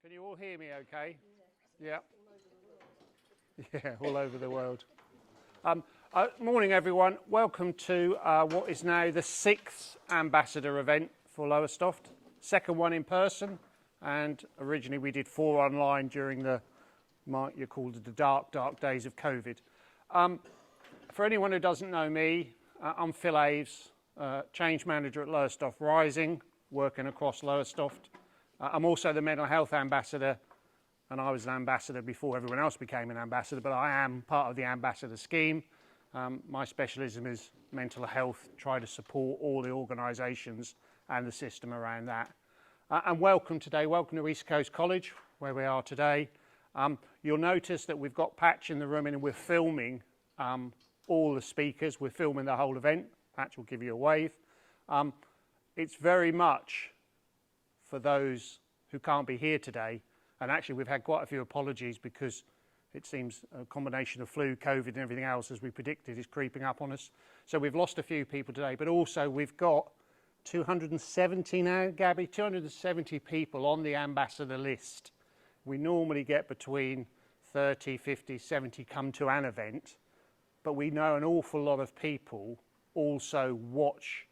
Can you all hear me okay? Yeah. Yeah, all over the world. Morning everyone, welcome to what is now the 6th Ambassador event for Lowestoft. Second one in person, and originally we did 4 online during the, you called it the dark days of COVID. For anyone who doesn't know me, I'm Phil Aves, Change Manager at Lowestoft Rising, working across Lowestoft. I'm also the Mental Health Ambassador, and I was an ambassador before everyone else became an ambassador, but I am part of the ambassador scheme. My specialism is mental health, try to support all the organisations and the system around that. And welcome today, welcome to East Coast College, where we are today. You'll notice that we've got Patch in the room and we're filming all the speakers, we're filming the whole event. Patch will give you a wave. It's very much for those who can't be here today, and actually we've had quite a few apologies because it seems a combination of flu, COVID and everything else, as we predicted, is creeping up on us. So we've lost a few people today, but also we've got 270 now, Gabby, 270 people on the ambassador list. We normally get between 30, 50, 70 come to an event, but we know an awful lot of people also watch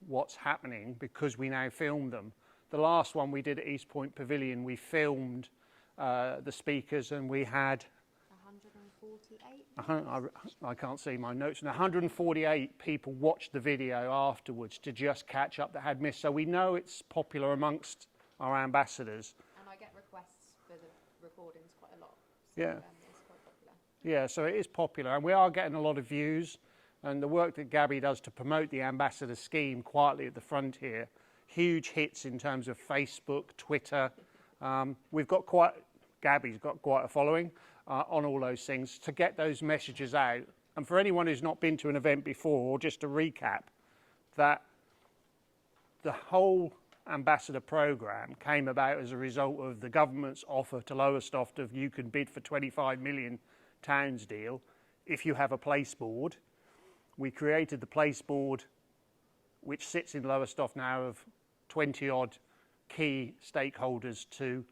what's happening because we now film them. The last one we did at East Point Pavilion, we filmed the speakers and we had 148. I can't see my notes. And 148 people watched the video afterwards to just catch up that had missed. So we know it's popular amongst our ambassadors. And I get requests for the recordings quite a lot. So, yeah. It's quite popular. Yeah, so it is popular and we are getting a lot of views. And the work that Gabby does to promote the ambassador scheme quietly at the front here, huge hits in terms of Facebook, Twitter. We've got Gabby's got quite a following on all those things to get those messages out. And for anyone who's not been to an event before, just to recap, that the whole ambassador programme came about as a result of the government's offer to Lowestoft of you can bid for 25 million towns deal if you have a place board. We created the place board, which sits in Lowestoft now of 20 odd key stakeholders to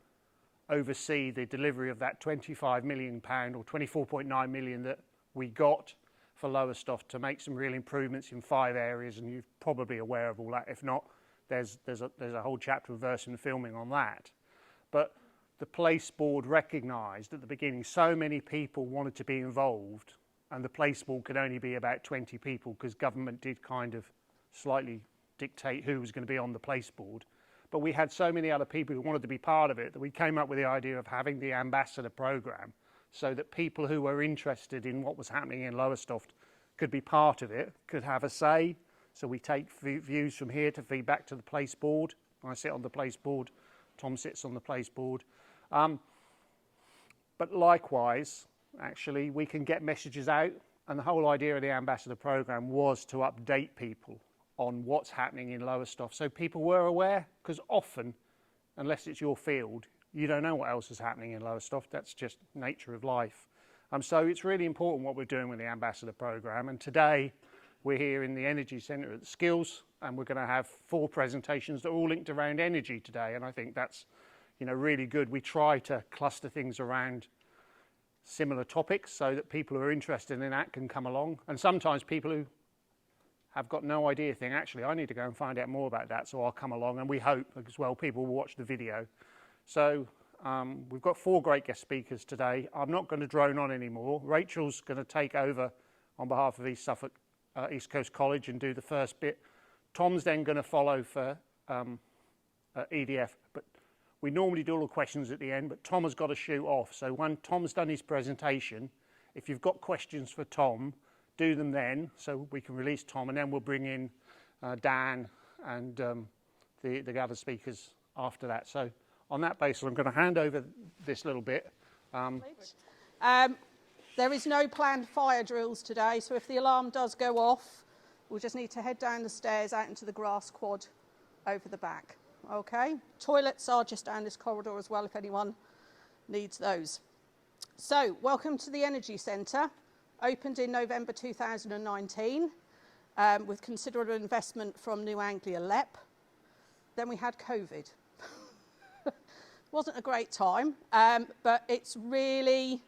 oversee the delivery of that £25 million or 24.9 million that we got for Lowestoft to make some real improvements in 5 areas, and you're probably aware of all that. If not, there's a whole chapter of verse and filming on that. But the place board recognised at the beginning so many people wanted to be involved, and the place board could only be about 20 people because government did kind of slightly dictate who was going to be on the place board. But we had so many other people who wanted to be part of it that we came up with the idea of having the ambassador programme so that people who were interested in what was happening in Lowestoft could be part of it, could have a say. So we take views from here to feed back to the place board. I sit on the place board, Tom sits on the place board. But likewise, actually, we can get messages out, and the whole idea of the ambassador programme was to update people on what's happening in Lowestoft so people were aware, because often, unless it's your field, you don't know what else is happening in Lowestoft. That's just nature of life. So it's really important what we're doing with the ambassador programme, and today we're here in the Energy Centre at the Skills, and we're going to have 4 presentations that are all linked around energy today, and I think that's really good. We try to cluster things around similar topics so that people who are interested in that can come along, and sometimes people who have got no idea think, actually, I need to go and find out more about that, so I'll come along, and we hope as well people will watch the video. So we've got 4 great guest speakers today. I'm not going to drone on anymore. Rachel's going to take over on behalf of East Suffolk, East Coast College and do the first bit. Tom's then going to follow for EDF, but we normally do all the questions at the end, but Tom has got to shoot off. So when Tom's done his presentation, if you've got questions for Tom, do them then, so we can release Tom, and then we'll bring in Dan and the other speakers after that. So on that basis, I'm going to hand over this little bit. There is no planned fire drills today, so if the alarm does go off, we'll just need to head down the stairs out into the grass quad over the back. Okay? Toilets are just down this corridor as well if anyone needs those. So, welcome to the Energy Centre. Opened in November 2019 with considerable investment from New Anglia LEP. Then we had COVID. Wasn't a great time, but it's really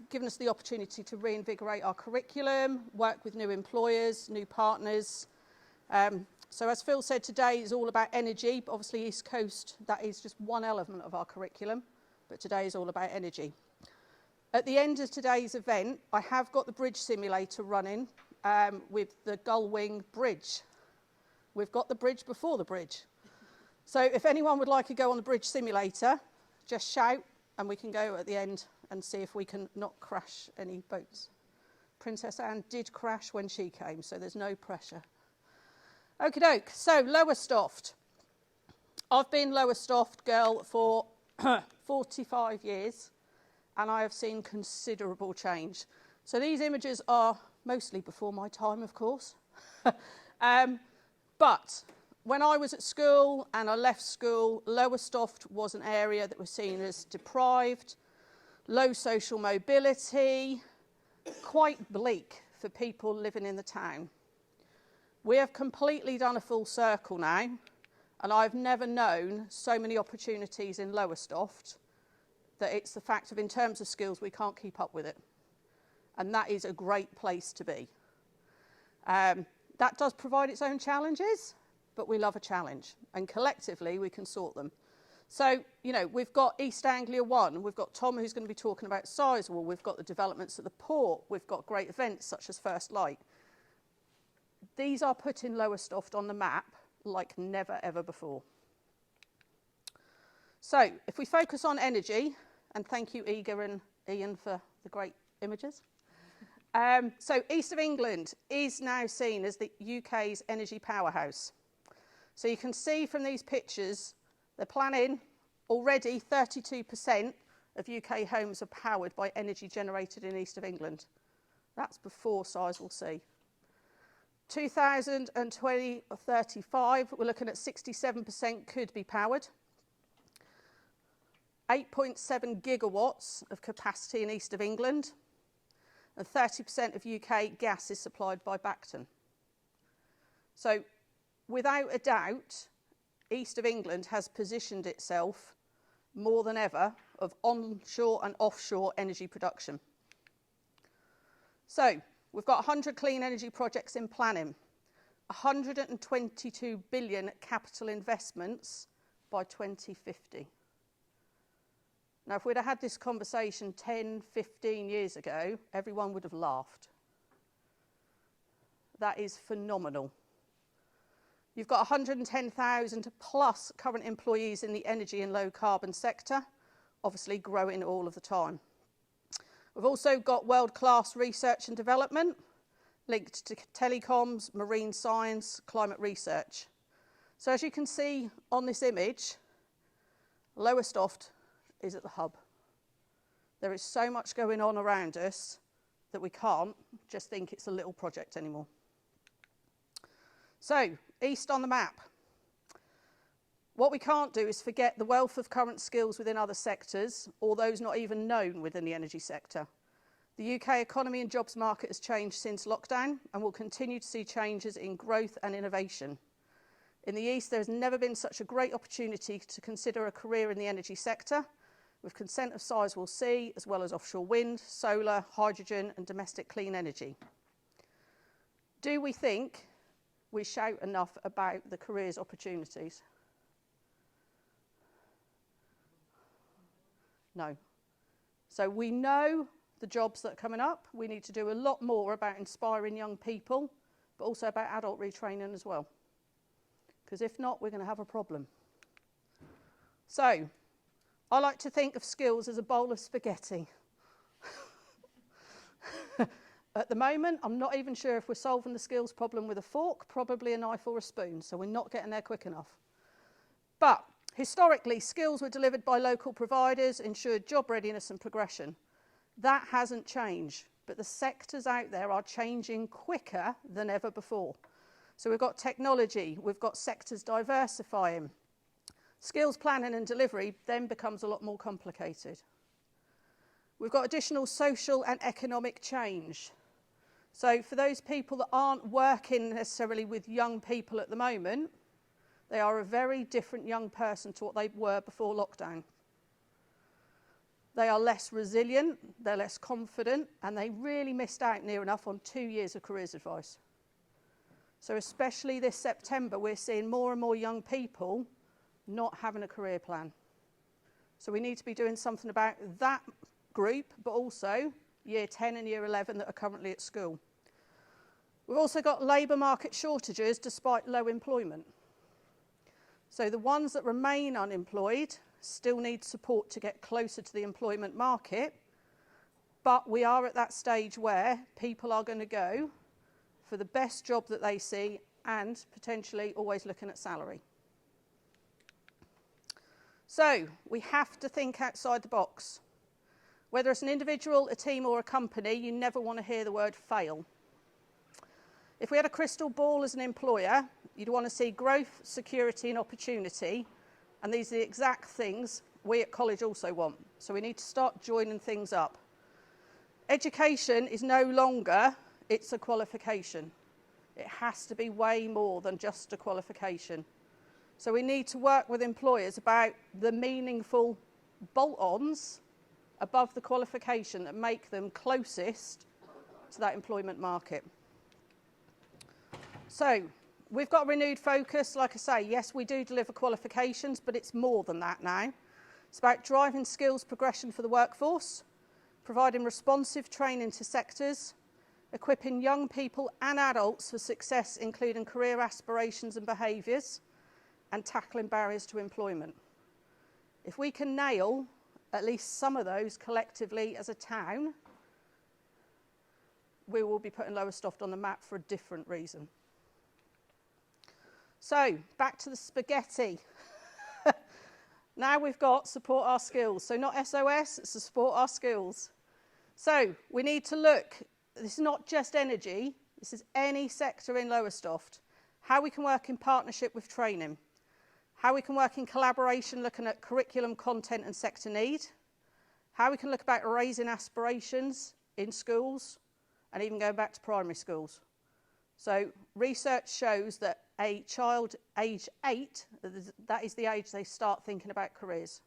given us the opportunity to reinvigorate our curriculum, work with new employers, new partners. So as Phil said, today is all about energy, but obviously East Coast, that is just one element of our curriculum, but today is all about energy. At the end of today's event, I have got the bridge simulator running with the Gullwing Bridge. We've got the bridge before the bridge. So if anyone would like to go on the bridge simulator, just shout and we can go at the end and see if we can not crash any boats. Princess Anne did crash when she came, so there's no pressure. Okie doke, so Lowestoft. I've been Lowestoft girl for 45 years and I have seen considerable change. So these images are mostly before my time, of course. But when I was at school and I left school, Lowestoft was an area that was seen as deprived, low social mobility, quite bleak for people living in the town. We have completely done a full circle now, and I've never known so many opportunities in Lowestoft that it's the fact of, in terms of skills, we can't keep up with it. And that is a great place to be. That does provide its own challenges, but we love a challenge, and collectively we can sort them. So, you know, we've got East Anglia 1, we've got Tom who's going to be talking about Sizewell, we've got the developments at the port, we've got great events such as First Light. These are putting Lowestoft on the map like never ever before. So, if we focus on energy, and thank you Iga and Ian for the great images. So East of England is now seen as the UK's energy powerhouse. So you can see from these pictures, they're planning already 32% of UK homes are powered by energy generated in East of England. That's before Sizewell C. 2020 or 35, we're looking at 67% could be powered. 8.7 gigawatts of capacity in East of England, and 30% of UK gas is supplied by Bacton. So, without a doubt, East of England has positioned itself more than ever of onshore and offshore energy production. So, we've got 100 clean energy projects in planning, 122 billion capital investments by 2050. Now, if we'd have had this conversation 10, 15 years ago, everyone would have laughed. That is phenomenal. You've got 110,000 plus current employees in the energy and low carbon sector, obviously growing all of the time. We've also got world-class research and development linked to telecoms, marine science, climate research. So as you can see on this image, Lowestoft is at the hub. There is so much going on around us that we can't just think it's a little project anymore. So, East on the map. What we can't do is forget the wealth of current skills within other sectors, or those not even known within the energy sector. The UK economy and jobs market has changed since lockdown and will continue to see changes in growth and innovation. In the East, there has never been such a great opportunity to consider a career in the energy sector, with consent of Sizewell C, as well as offshore wind, solar, hydrogen and domestic clean energy. Do we think we shout enough about the careers opportunities? No. So we know the jobs that are coming up. We need to do a lot more about inspiring young people, but also about adult retraining as well. Because if not, we're going to have a problem. So, I like to think of skills as a bowl of spaghetti. At the moment, I'm not even sure if we're solving the skills problem with a fork, probably a knife or a spoon, so we're not getting there quick enough. But historically, skills were delivered by local providers, ensured job readiness and progression. That hasn't changed, but the sectors out there are changing quicker than ever before. So we've got technology, we've got sectors diversifying. Skills planning and delivery then becomes a lot more complicated. We've got additional social and economic change. So for those people that aren't working necessarily with young people at the moment, They are a very different young person to what they were before lockdown. They are less resilient, they're less confident, and they really missed out near enough on 2 years of careers advice. So especially this September, we're seeing more and more young people not having a career plan. So we need to be doing something about that group, but also year 10 and year 11 that are currently at school. We've also got labour market shortages despite low employment. So the ones that remain unemployed still need support to get closer to the employment market, but we are at that stage where people are going to go for the best job that they see and potentially always looking at salary. So we have to think outside the box. Whether it's an individual, a team or a company, you never want to hear the word fail. If we had a crystal ball as an employer, you'd want to see growth, security and opportunity, and these are the exact things we at college also want. So we need to start joining things up. Education is no longer, it's a qualification. It has to be way more than just a qualification. So we need to work with employers about the meaningful bolt-ons above the qualification that make them closest to that employment market. So we've got a renewed focus. Like I say, yes, we do deliver qualifications, but it's more than that now. It's about driving skills progression for the workforce, providing responsive training to sectors, equipping young people and adults for success, including career aspirations and behaviours, and tackling barriers to employment. If we can nail at least some of those collectively as a town, we will be putting Lowestoft on the map for a different reason. So, back to the spaghetti. Now we've got support our skills. So not SOS, it's to support our skills. So we need to look, this is not just energy, this is any sector in Lowestoft. How we can work in partnership with training. How we can work in collaboration looking at curriculum content and sector need. How we can look about raising aspirations in schools and even going back to primary schools. So research shows that a child age 8, that is the age they start thinking about careers.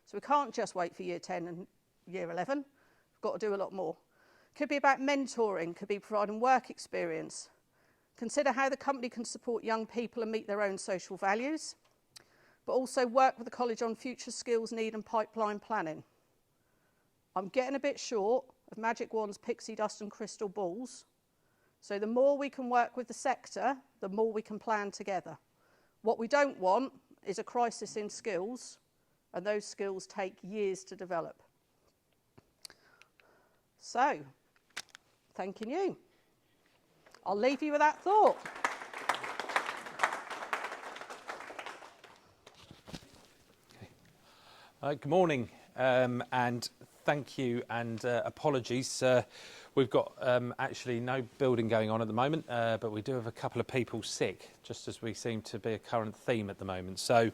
So we can't just wait for year 10 and year 11. We've got to do a lot more. Could be about mentoring, could be providing work experience. Consider how the company can support young people and meet their own social values, but also work with the college on future skills need and pipeline planning. I'm getting a bit short of magic wands, pixie dust and crystal balls. So the more we can work with the sector, the more we can plan together. What we don't want is a crisis in skills, and those skills take years to develop. So, thanking you. I'll leave you with that thought. Good morning, and thank you, and apologies. We've got actually no building going on at the moment, but we do have a couple of people sick, just as we seem to be a current theme at the moment. So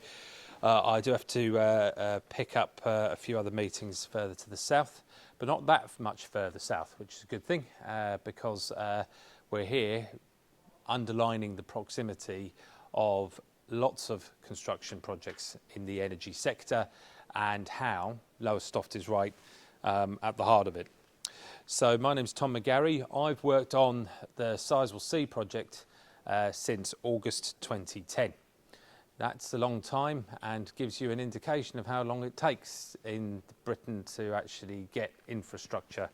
I do have to pick up a few other meetings further to the south, but not that much further south, which is a good thing, because we're here underlining the proximity of lots of construction projects in the energy sector and how Lowestoft is right at the heart of it. So my name's Tom McGarry. I've worked on the Sizewell C project since August 2010. That's a long time and gives you an indication of how long it takes in Britain to actually get infrastructure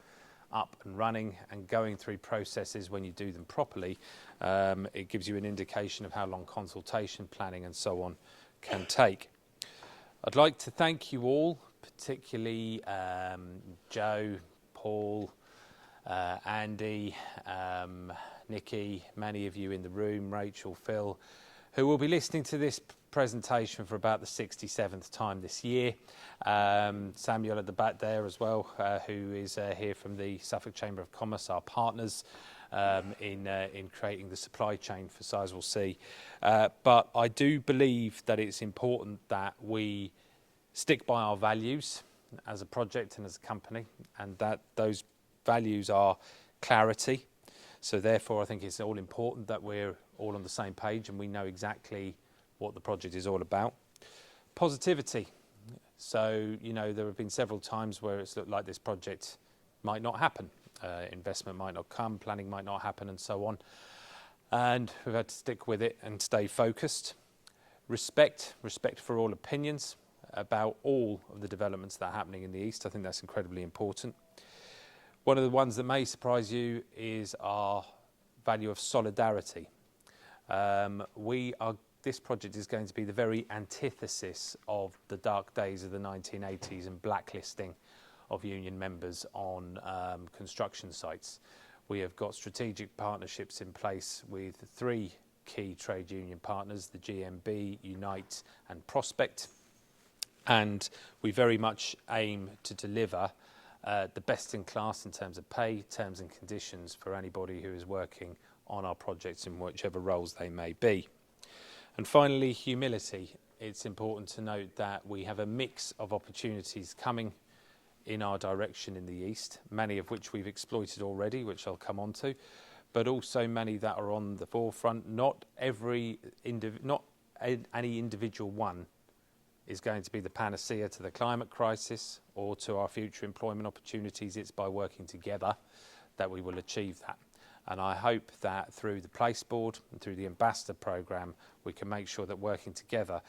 up and running and going through processes when you do them properly. It gives you an indication of how long consultation, planning and so on can take. I'd like to thank you all, particularly Joe, Paul, Andy, Nikki, many of you in the room, Rachel, Phil, who will be listening to this presentation for about the 67th time this year. Samuel at the back there as well, who is here from the Suffolk Chamber of Commerce, our partners in creating the supply chain for Sizewell C. But I do believe that it's important that we stick by our values as a project and as a company, and that those values are clarity. So therefore I think it's all important that we're all on the same page and we know exactly what the project is all about. Positivity. So, you know, there have been several times where it's looked like this project might not happen. Investment might not come, planning might not happen, and so on. And we've had to stick with it and stay focused. Respect for all opinions about all of the developments that are happening in the East. I think that's incredibly important. One of the ones that may surprise you is our value of solidarity. This project is going to be the very antithesis of the dark days of the 1980s and blacklisting of union members on construction sites. We have got strategic partnerships in place with 3 key trade union partners, the GMB, Unite and Prospect. And we very much aim to deliver the best in class in terms of pay, terms and conditions for anybody who is working on our projects in whichever roles they may be. And finally, humility. It's important to note that we have a mix of opportunities coming in our direction in the East, many of which we've exploited already, which I'll come on to, but also many that are on the forefront. Not any individual one is going to be the panacea to the climate crisis or to our future employment opportunities. It's by working together that we will achieve that. And I hope that through the Place Board and through the Ambassador programme, we can make sure that working together.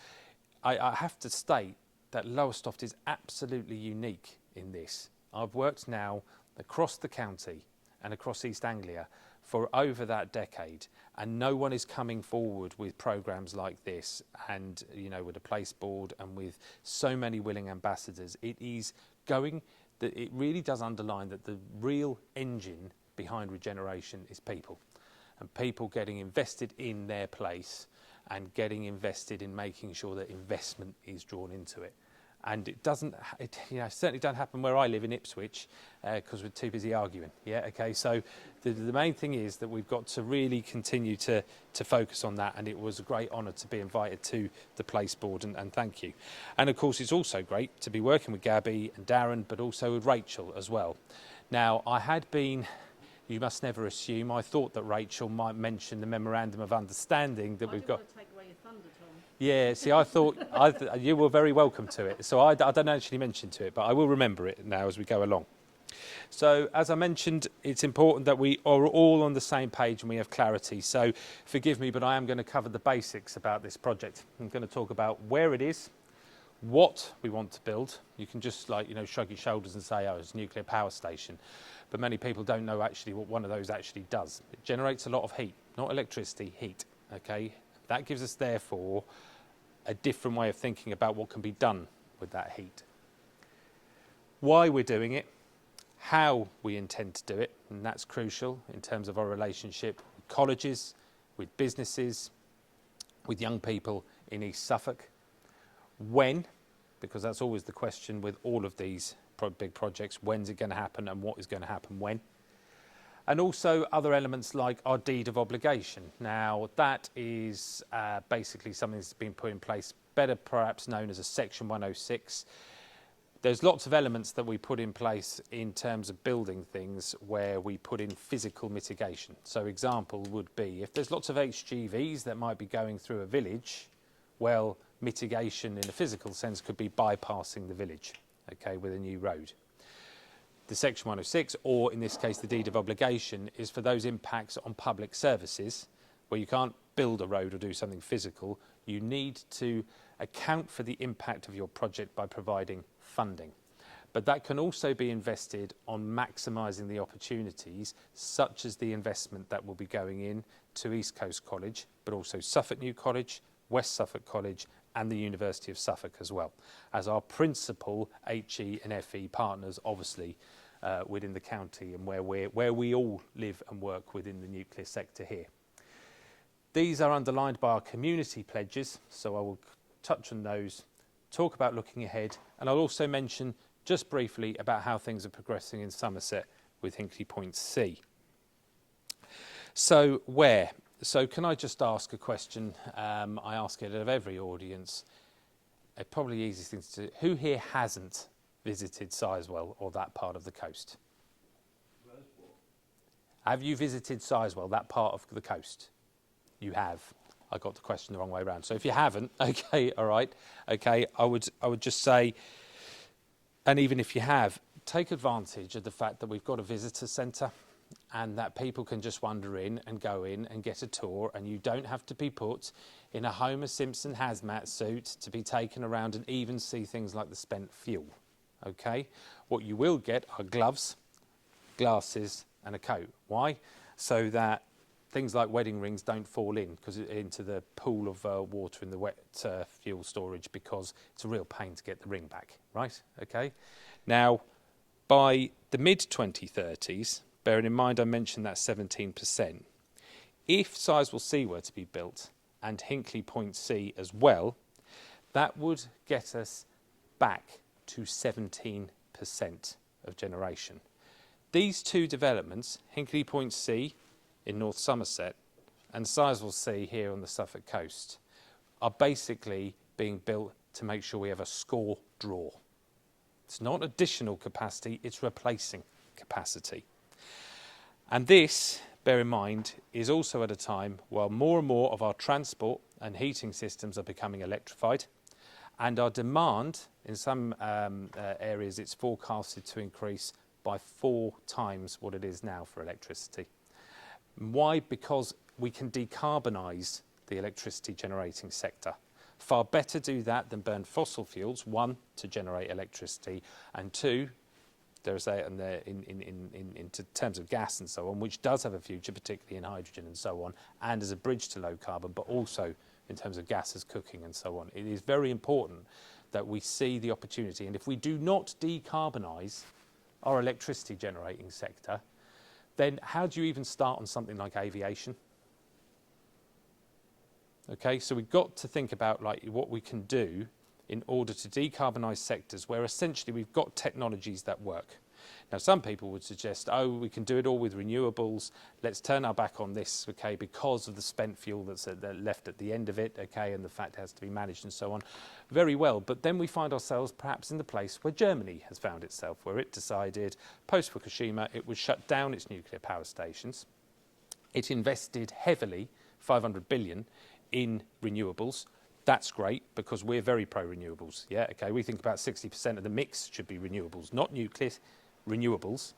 I have to state that Lowestoft is absolutely unique in this. I've worked now across the county and across East Anglia for over that decade, and no one is coming forward with programmes like this, and you know, with a Place Board and with so many willing ambassadors. It really does underline that the real engine behind regeneration is people, and people getting invested in their place and getting invested in making sure that investment is drawn into it. And it certainly don't happen where I live in Ipswich because we're too busy arguing. Yeah, okay. So the main thing is that we've got to really continue to focus on that. And it was a great honour to be invited to the Place Board, and thank you. And of course, it's also great to be working with Gabby and Darren, but also with Rachel as well. Now, I had been. You must never assume. I thought that Rachel might mention the memorandum of understanding that we've got. Want to take away your thunder, Tom. Yeah, see, I thought you were very welcome to it. So I don't actually mention to it, but I will remember it now as we go along. So as I mentioned, it's important that we are all on the same page and we have clarity. So forgive me, but I am going to cover the basics about this project. I'm going to talk about where it is, what we want to build. You can just shrug your shoulders and say, oh, it's a nuclear power station. But many people don't know actually what one of those actually does. It generates a lot of heat, not electricity, heat, okay? That gives us, therefore, a different way of thinking about what can be done with that heat. Why we're doing it, how we intend to do it, and that's crucial in terms of our relationship with colleges, with businesses, with young people in East Suffolk. When, because that's always the question with all of these big projects, when's it going to happen and what is going to happen when. And also other elements like our deed of obligation. Now that is basically something that's been put in place, better perhaps known as a Section 106. There's lots of elements that we put in place in terms of building things where we put in physical mitigation. So example would be if there's lots of HGVs that might be going through a village, well, mitigation in a physical sense could be bypassing the village, okay, with a new road. The Section 106, or in this case the deed of obligation, is for those impacts on public services where you can't build a road or do something physical. You need to account for the impact of your project by providing funding. But that can also be invested on maximising the opportunities, such as the investment that will be going in to East Coast College, but also Suffolk New College, West Suffolk College and the University of Suffolk as well, as our principal HE and FE partners, obviously, within the county and where we all live and work within the nuclear sector here. These are underlined by our community pledges, so I will touch on those, talk about looking ahead, and I'll also mention just briefly about how things are progressing in Somerset with Hinkley Point C. So where? So can I just ask a question? I ask it of every audience. Probably the easiest thing to do. Who here hasn't visited Sizewell or that part of the coast? Have you visited Sizewell, that part of the coast? You have. I got the question the wrong way around. So if you haven't, okay, all right, okay, I would just say, and even if you have, take advantage of the fact that we've got a visitor centre and that people can just wander in and go in and get a tour, and you don't have to be put in a Homer Simpson hazmat suit to be taken around and even see things like the spent fuel, okay? What you will get are gloves, glasses and a coat. Why? So that things like wedding rings don't fall into the pool of water in the wet fuel storage, because it's a real pain to get the ring back, right? Okay. Now, by the mid-2030s, bearing in mind I mentioned that 17%, if Sizewell C were to be built and Hinkley Point C as well, that would get us back to 17% of generation. These two developments, Hinkley Point C in North Somerset and Sizewell C here on the Suffolk coast, are basically being built to make sure we have a score draw. It's not additional capacity, it's replacing capacity. And this, bear in mind, is also at a time while more and more of our transport and heating systems are becoming electrified, and our demand in some areas, it's forecasted to increase by 4 times what it is now for electricity. Why? Because we can decarbonise the electricity generating sector. Far better do that than burn fossil fuels, 1, to generate electricity, and 2, there's in terms of gas and so on, which does have a future, particularly in hydrogen and so on, and as a bridge to low carbon, but also in terms of gas as cooking and so on. It is very important that we see the opportunity, and if we do not decarbonise our electricity generating sector, then how do you even start on something like aviation? Okay, so we've got to think about like what we can do in order to decarbonise sectors where essentially we've got technologies that work. Now, some people would suggest, oh, we can do it all with renewables. Let's turn our back on this, okay, because of the spent fuel that's left at the end of it, okay, and the fact it has to be managed and so on. Very well, but then we find ourselves perhaps in the place where Germany has found itself, where it decided, post-Fukushima, it would shut down its nuclear power stations. It invested heavily, 500 billion, in renewables. That's great, because we're very pro-renewables, yeah, okay. We think about 60% of the mix should be renewables, not nuclear, renewables,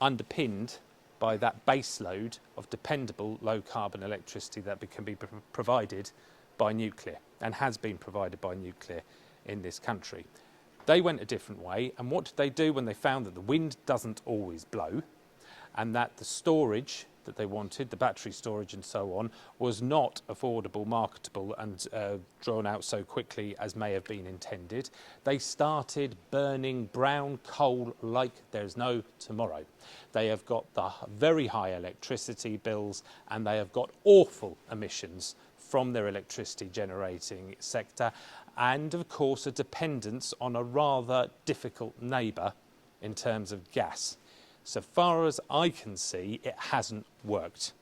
underpinned by that base load of dependable low-carbon electricity that can be provided by nuclear, and has been provided by nuclear in this country. They went a different way, and what did they do when they found that the wind doesn't always blow, and that the storage that they wanted, the battery storage and so on, was not affordable, marketable and drawn out so quickly as may have been intended? They started burning brown coal like there's no tomorrow. They have got the very high electricity bills, and they have got awful emissions from their electricity generating sector, and of course a dependence on a rather difficult neighbour in terms of gas. So far as I can see, it hasn't worked.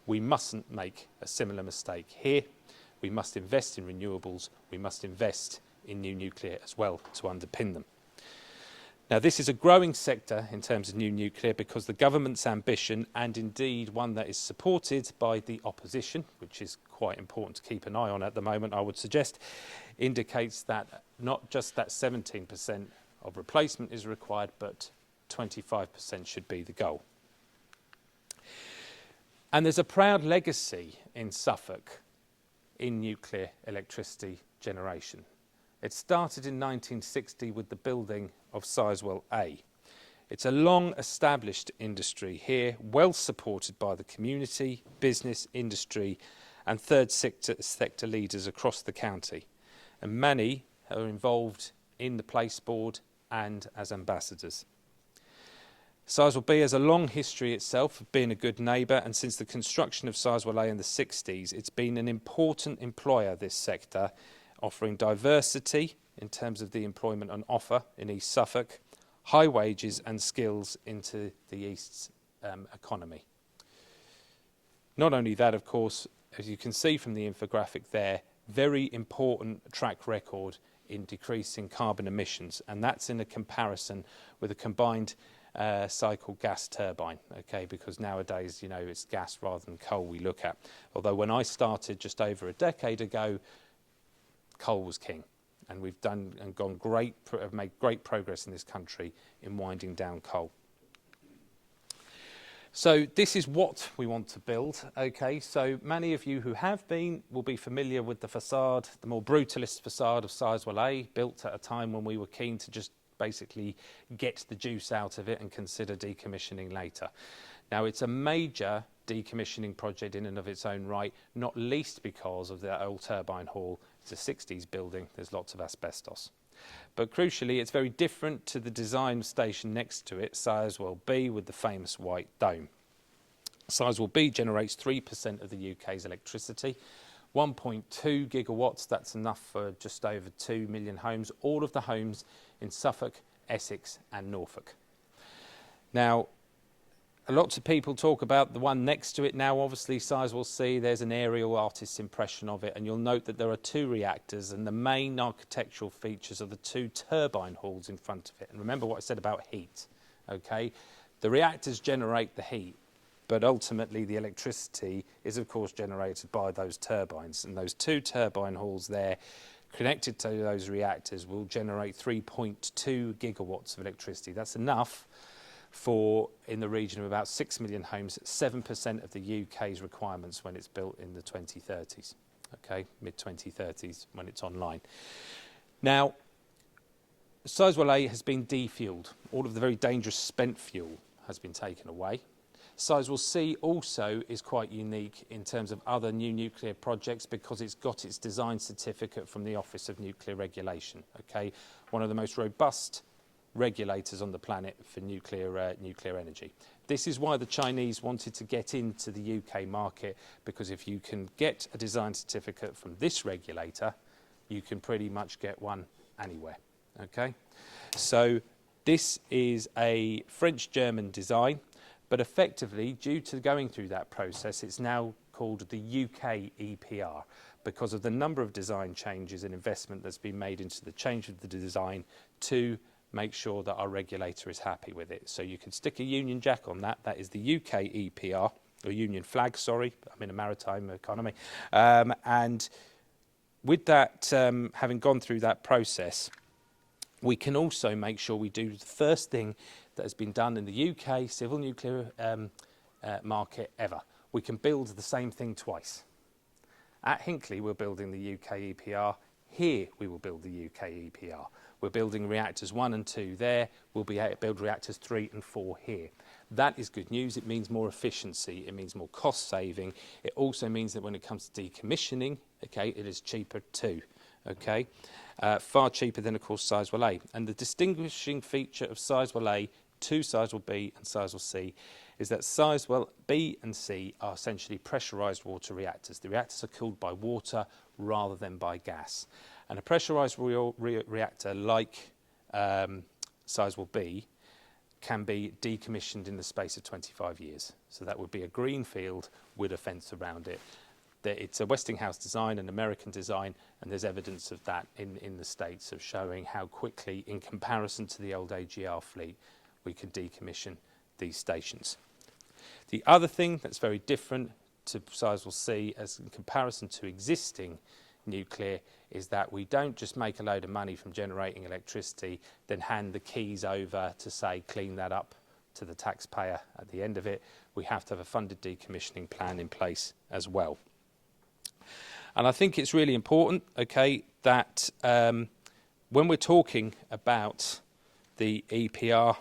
We mustn't make a similar mistake here. We must invest in renewables. We must invest in new nuclear as well to underpin them. Now, this is a growing sector in terms of new nuclear, because the government's ambition, and indeed one that is supported by the opposition, which is quite important to keep an eye on at the moment, I would suggest, indicates that not just that 17% of replacement is required, but 25% should be the goal. And there's a proud legacy in Suffolk in nuclear electricity generation. It started in 1960 with the building of Sizewell A. It's a long established industry here, well supported by the community, business, industry and third sector leaders across the county. And many are involved in the place board and as ambassadors. Sizewell B has a long history itself of being a good neighbour, and since the construction of Sizewell A in the 60s, it's been an important employer, this sector, offering diversity in terms of the employment on offer in East Suffolk, high wages and skills into the East's economy. Not only that, of course, as you can see from the infographic there, very important track record in decreasing carbon emissions, and that's in a comparison with a combined cycle gas turbine, okay, because nowadays, you know, it's gas rather than coal we look at. Although when I started just over a decade ago, coal was king. And we've done and gone great, have made great progress in this country in winding down coal. So this is what we want to build, okay? So many of you who have been will be familiar with the facade, the more brutalist facade of Sizewell A, built at a time when we were keen to just basically get the juice out of it and consider decommissioning later. Now, it's a major decommissioning project in and of its own right, not least because of the old turbine hall. It's a 60s building, there's lots of asbestos. But crucially, it's very different to the design station next to it, Sizewell B, with the famous white dome. Sizewell B generates 3% of the UK's electricity, 1.2 gigawatts, that's enough for just over 2 million homes, all of the homes in Suffolk, Essex and Norfolk. Now, lots of people talk about the one next to it now, obviously Sizewell C, there's an aerial artist's impression of it, and you'll note that there are 2 reactors, and the main architectural features are the 2 turbine halls in front of it. And remember what I said about heat, okay? The reactors generate the heat, but ultimately the electricity is of course generated by those turbines, and those 2 turbine halls there connected to those reactors will generate 3.2 gigawatts of electricity. That's enough for, in the region of about 6 million homes, 7% of the UK's requirements when it's built in the 2030s, okay, mid-2030s when it's online. Now, Sizewell A has been defueled. All of the very dangerous spent fuel has been taken away. Sizewell C also is quite unique in terms of other new nuclear projects because it's got its design certificate from the Office of Nuclear Regulation, okay, one of the most robust regulators on the planet for nuclear energy. This is why the Chinese wanted to get into the UK market, because if you can get a design certificate from this regulator, you can pretty much get one anywhere, okay? So this is a French-German design, but effectively, due to going through that process, it's now called the UK EPR because of the number of design changes and investment that's been made into the change of the design to make sure that our regulator is happy with it. So you can stick a Union Jack on that. That is the UK EPR, or Union Flag, sorry. I'm in a maritime economy. And with that, having gone through that process, we can also make sure we do the first thing that has been done in the UK civil nuclear market ever. We can build the same thing twice. At Hinkley, we're building the UK EPR. Here, we will build the UK EPR. We're building reactors 1 and 2 there. We'll be able to build reactors 3 and 4 here. That is good news. It means more efficiency. It means more cost saving. It also means that when it comes to decommissioning, okay, it is cheaper too, okay? Far cheaper than, of course, Sizewell A. And the distinguishing feature of Sizewell A to Sizewell B and Sizewell C is that Sizewell B and C are essentially pressurised water reactors. The reactors are cooled by water rather than by gas. And a pressurised reactor like Sizewell B can be decommissioned in the space of 25 years. So that would be a greenfield with a fence around it. It's a Westinghouse design, an American design, and there's evidence of that in the States of showing how quickly, in comparison to the old AGR fleet, we could decommission these stations. The other thing that's very different to Sizewell C as in comparison to existing nuclear is that we don't just make a load of money from generating electricity, then hand the keys over to say clean that up to the taxpayer at the end of it. We have to have a funded decommissioning plan in place as well. And I think it's really important, okay, that when we're talking about the EPR,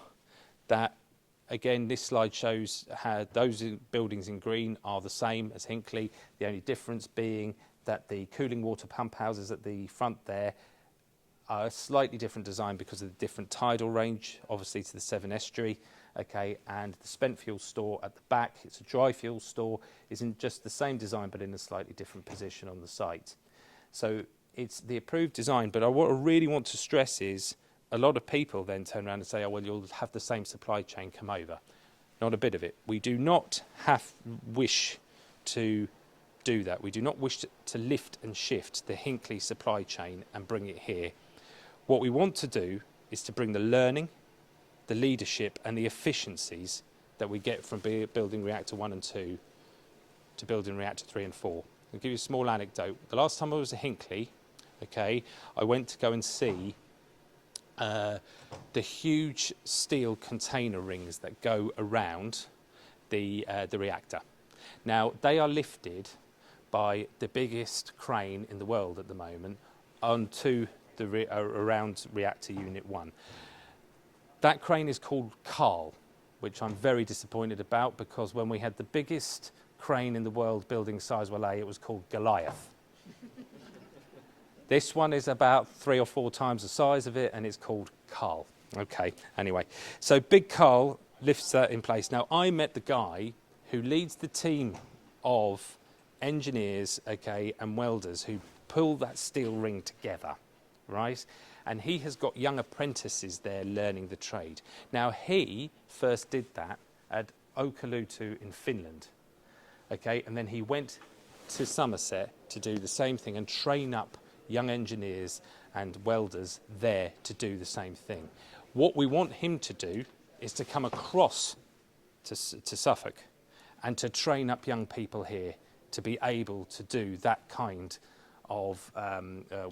that again, this slide shows how those buildings in green are the same as Hinkley, the only difference being that the cooling water pump houses at the front there are a slightly different design because of the different tidal range, obviously to the Severn Estuary, okay, and the spent fuel store at the back, it's a dry fuel store, is in just the same design but in a slightly different position on the site. So it's the approved design, but what I really want to stress is a lot of people then turn around and say, oh, well, you'll have the same supply chain come over. Not a bit of it. We do not wish to do that. We do not wish to lift and shift the Hinkley supply chain and bring it here. What we want to do is to bring the learning, the leadership and the efficiencies that we get from building reactor 1 and 2 to building reactor 3 and 4. I'll give you a small anecdote. The last time I was at Hinckley, okay, I went to go and see the huge steel container rings that go around the reactor. Now, they are lifted by the biggest crane in the world at the moment onto the around reactor unit 1. That crane is called Carl, which I'm very disappointed about, because when we had the biggest crane in the world building Sizewell A, it was called Goliath. This one is about 3 or 4 times the size of it, and it's called Carl. Okay, anyway, so Big Carl lifts that in place. Now, I met the guy who leads the team of engineers, okay, and welders who pull that steel ring together, right? And he has got young apprentices there learning the trade. Now, he first did that at Olkiluoto in Finland, okay, and then he went to Somerset to do the same thing and train up young engineers and welders there to do the same thing. What we want him to do is to come across to Suffolk and to train up young people here to be able to do that kind of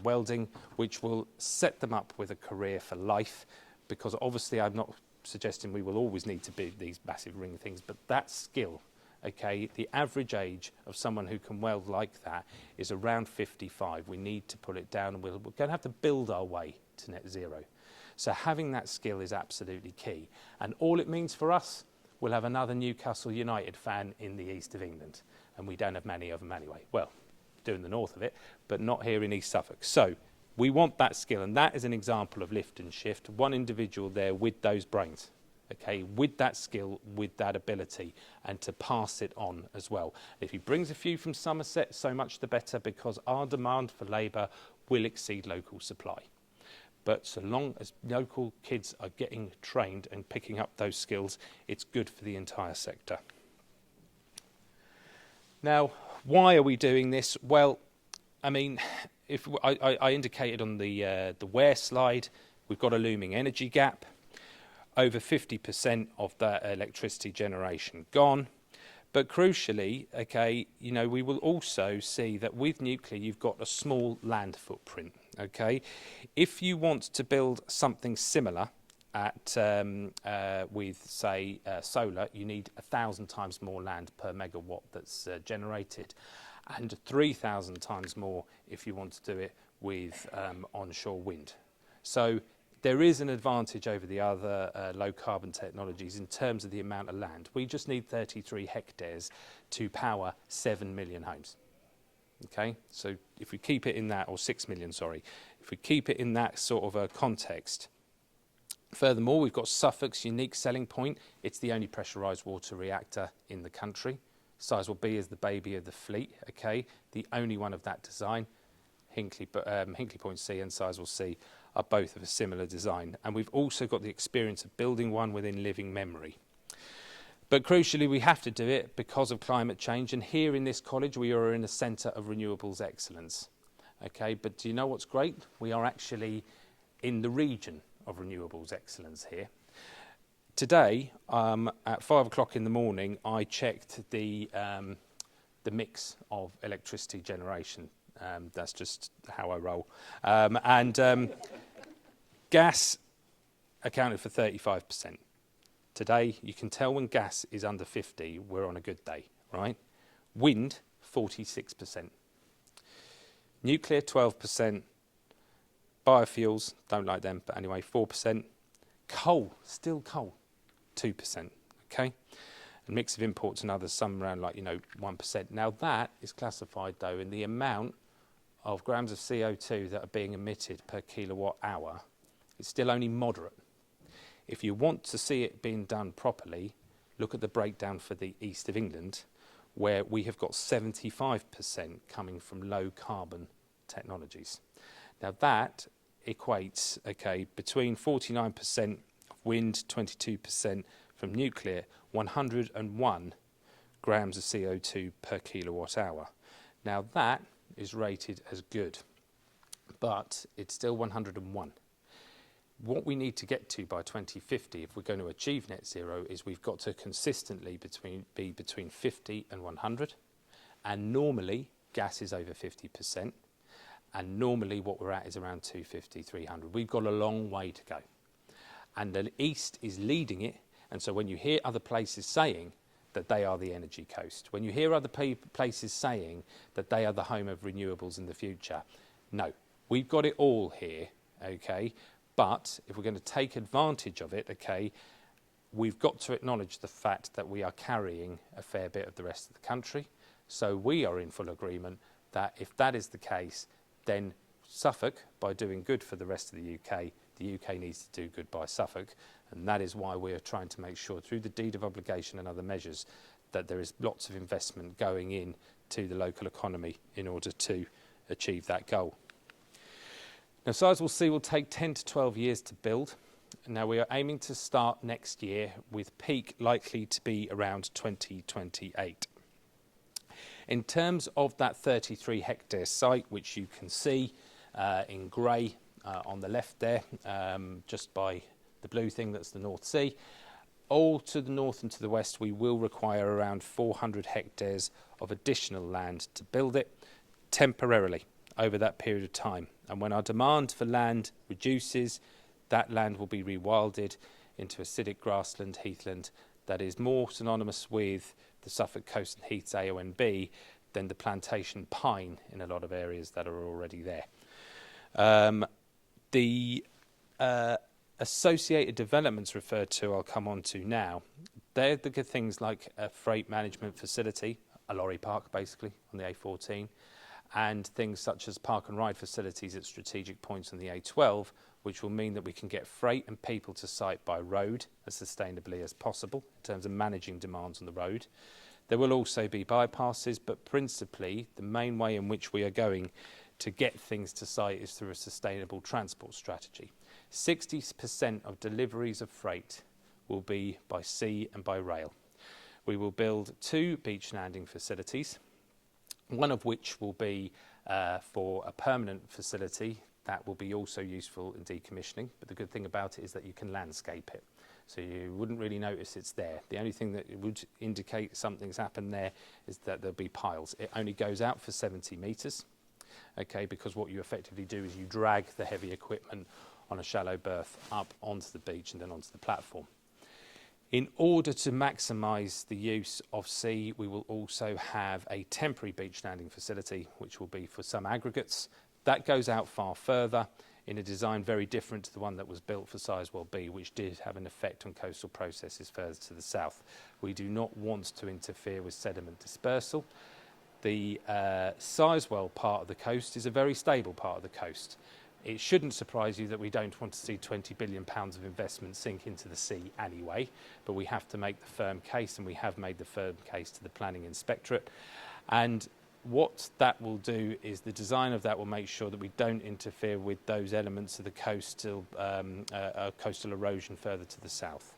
welding, which will set them up with a career for life, because obviously I'm not suggesting we will always need to build these massive ring things, but that skill, okay, the average age of someone who can weld like that is around 55. We need to put it down, and we're going to have to build our way to net zero. So having that skill is absolutely key. And all it means for us, we'll have another Newcastle United fan in the east of England. And we don't have many of them anyway. Well, do in the north of it, but not here in East Suffolk. So we want that skill, and that is an example of lift and shift. One individual there with those brains, okay, with that skill, with that ability, and to pass it on as well. If he brings a few from Somerset, so much the better, because our demand for labour will exceed local supply. But so long as local kids are getting trained and picking up those skills, it's good for the entire sector. Now, why are we doing this? Well, I mean, if I indicated on the where slide, we've got a looming energy gap. Over 50% of that electricity generation gone. But crucially, okay, you know, we will also see that with nuclear, you've got a small land footprint, okay? If you want to build something similar at with, say, solar, you need 1,000 times more land per megawatt that's generated, and 3,000 times more if you want to do it with onshore wind. So there is an advantage over the other low carbon technologies in terms of the amount of land. We just need 33 hectares to power 7 million homes. Okay, so if we keep it in that, or 6 million, sorry, if we keep it in that sort of a context. Furthermore, we've got Suffolk's unique selling point. It's the only pressurised water reactor in the country. Sizewell B is the baby of the fleet, okay, the only one of that design. Hinkley Point C and Sizewell C are both of a similar design, and we've also got the experience of building one within living memory. But crucially, we have to do it because of climate change, and here in this college we are in a centre of renewables excellence. Okay, but do you know what's great? We are actually in the region of renewables excellence here. Today, at 5 o'clock in the morning, I checked the mix of electricity generation. That's just how I roll. Gas accounted for 35%. Today, you can tell when gas is under 50, we're on a good day, right? Wind, 46%. Nuclear, 12%. Biofuels, don't like them, but anyway, 4%. Coal, still coal, 2%, okay? A mix of imports and others, some around 1%. Now that is classified though in the amount of grams of CO2 that are being emitted per kilowatt hour. It's still only moderate. If you want to see it being done properly, look at the breakdown for the east of England, where we have got 75% coming from low carbon technologies. Now that equates, okay, between 49% of wind, 22% from nuclear, 101 grams of CO2 per kilowatt hour. Now that is rated as good, but it's still 101. What we need to get to by 2050, if we're going to achieve net zero, is we've got to consistently be between 50 and 100. And normally, gas is over 50%. And normally what we're at is around 250, 300. We've got a long way to go. And the East is leading it. And so when you hear other places saying that they are the energy coast, when you hear other places saying that they are the home of renewables in the future, no, we've got it all here, okay? But if we're going to take advantage of it, okay, we've got to acknowledge the fact that we are carrying a fair bit of the rest of the country. So we are in full agreement that if that is the case, then Suffolk, by doing good for the rest of the UK needs to do good by Suffolk. And that is why we are trying to make sure through the deed of obligation and other measures that there is lots of investment going in to the local economy in order to achieve that goal. Now, Sizewell C will take 10 to 12 years to build. Now, we are aiming to start next year with peak likely to be around 2028. In terms of that 33 hectare site, which you can see in grey on the left there, just by the blue thing, that's the North Sea, all to the north and to the west, we will require around 400 hectares of additional land to build it temporarily over that period of time. And when our demand for land reduces, that land will be rewilded into acidic grassland, heathland, that is more synonymous with the Suffolk Coast and Heaths AONB than the plantation pine in a lot of areas that are already there. The associated developments referred to, I'll come on to now. They're the good things like a freight management facility, a lorry park basically on the A14, and things such as park and ride facilities at strategic points on the A12, which will mean that we can get freight and people to site by road as sustainably as possible in terms of managing demands on the road. There will also be bypasses, but principally the main way in which we are going to get things to site is through a sustainable transport strategy. 60% of deliveries of freight will be by sea and by rail. We will build 2 beach landing facilities, one of which will be for a permanent facility that will be also useful in decommissioning. But the good thing about it is that you can landscape it. So you wouldn't really notice it's there. The only thing that would indicate something's happened there is that there'll be piles. It only goes out for 70 metres, okay, because what you effectively do is you drag the heavy equipment on a shallow berth up onto the beach and then onto the platform. In order to maximise the use of sea, we will also have a temporary beach landing facility, which will be for some aggregates. That goes out far further in a design very different to the one that was built for Sizewell B, which did have an effect on coastal processes further to the south. We do not want to interfere with sediment dispersal. The Sizewell part of the coast is a very stable part of the coast. It shouldn't surprise you that we don't want to see £20 billion of investment sink into the sea anyway, but we have to make the firm case, and we have made the firm case to the Planning Inspectorate. And what that will do is the design of that will make sure that we don't interfere with those elements of the coastal erosion further to the south.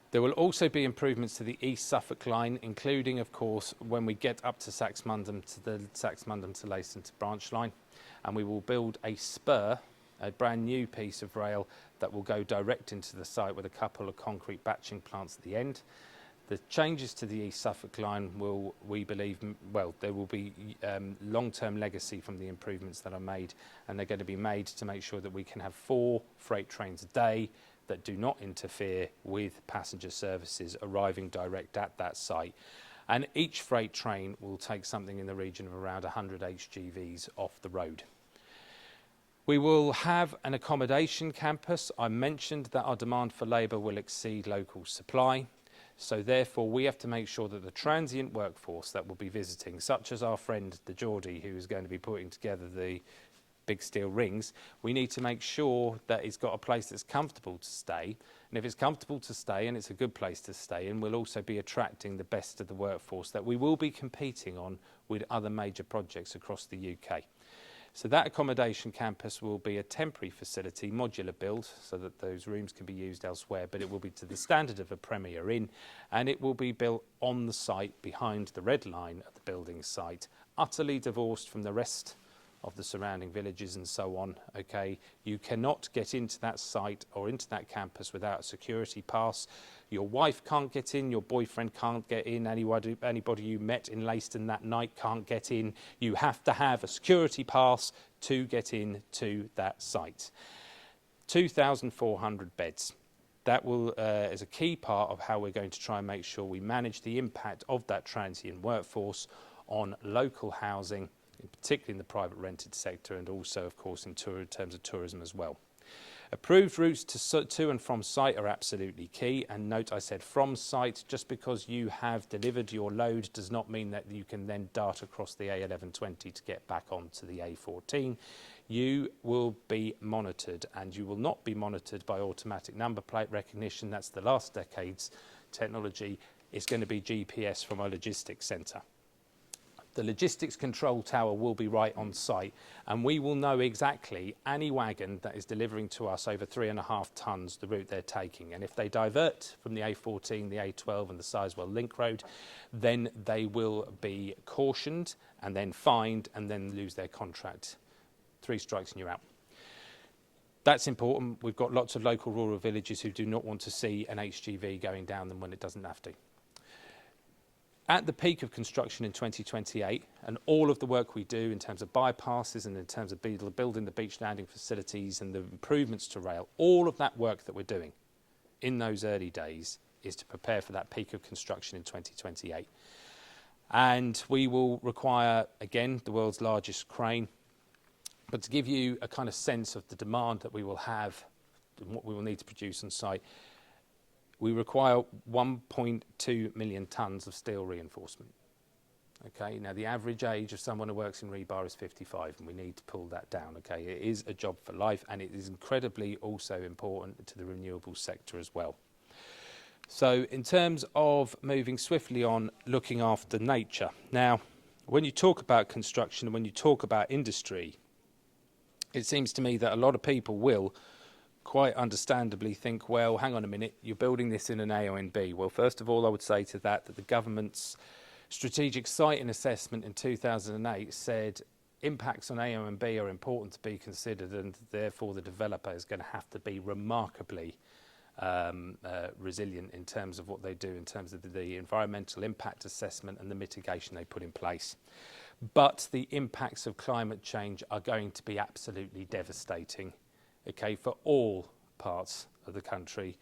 There will also be improvements to the East Suffolk line, including, of course, when we get up to Saxmundham, to the Saxmundham to Leiston branch line. And we will build a spur, a brand new piece of rail that will go direct into the site with a couple of concrete batching plants at the end. The changes to the East Suffolk line will, we believe, well, there will be long-term legacy from the improvements that are made, and they're going to be made to make sure that we can have 4 freight trains a day that do not interfere with passenger services arriving direct at that site. And each freight train will take something in the region of around 100 HGVs off the road. We will have an accommodation campus. I mentioned that our demand for labour will exceed local supply. So therefore, we have to make sure that the transient workforce that will be visiting, such as our friend the Geordie, who is going to be putting together the big steel rings, we need to make sure that it's got a place that's comfortable to stay. And if it's comfortable to stay and it's a good place to stay, and we'll also be attracting the best of the workforce that we will be competing on with other major projects across the UK. So that accommodation campus will be a temporary facility, modular build, so that those rooms can be used elsewhere, but it will be to the standard of a Premier Inn, and it will be built on the site behind the red line at the building site, utterly divorced from the rest of the surrounding villages and so on. Okay, you cannot get into that site or into that campus without a security pass. Your wife can't get in, your boyfriend can't get in, anybody you met in Leiston that night can't get in. You have to have a security pass to get in to that site. 2,400 beds. That is a key part of how we're going to try and make sure we manage the impact of that transient workforce on local housing, particularly in the private rented sector, and also, of course, in terms of tourism as well. Approved routes to and from site are absolutely key. And note, I said from site. Just because you have delivered your load does not mean that you can then dart across the A1120 to get back onto the A14. You will be monitored, and you will not be monitored by automatic number plate recognition. That's the last decade's technology. It's going to be GPS from a logistics centre. The logistics control tower will be right on site, and we will know exactly any wagon that is delivering to us over 3.5 tonnes the route they're taking. And if they divert from the A14, the A12 and the Sizewell Link Road, then they will be cautioned and then fined and then lose their contract. 3 strikes and you're out. That's important. We've got lots of local rural villages who do not want to see an HGV going down them when it doesn't have to. At the peak of construction in 2028, and all of the work we do in terms of bypasses and in terms of building the beach landing facilities and the improvements to rail, all of that work that we're doing in those early days is to prepare for that peak of construction in 2028. And we will require, again, the world's largest crane. But to give you a kind of sense of the demand that we will have and what we will need to produce on site, we require 1.2 million tonnes of steel reinforcement. Okay, now the average age of someone who works in rebar is 55, and we need to pull that down. Okay, it is a job for life, and it is incredibly also important to the renewable sector as well. So in terms of moving swiftly on, looking after nature. Now, when you talk about construction and when you talk about industry, it seems to me that a lot of people will quite understandably think, well, hang on a minute, you're building this in an AONB. Well, first of all, I would say to that the government's strategic siting assessment in 2008 said impacts on AONB are important to be considered, and therefore the developer is going to have to be remarkably resilient in terms of what they do, in terms of the environmental impact assessment and the mitigation they put in place. But the impacts of climate change are going to be absolutely devastating, okay, for all parts of the country,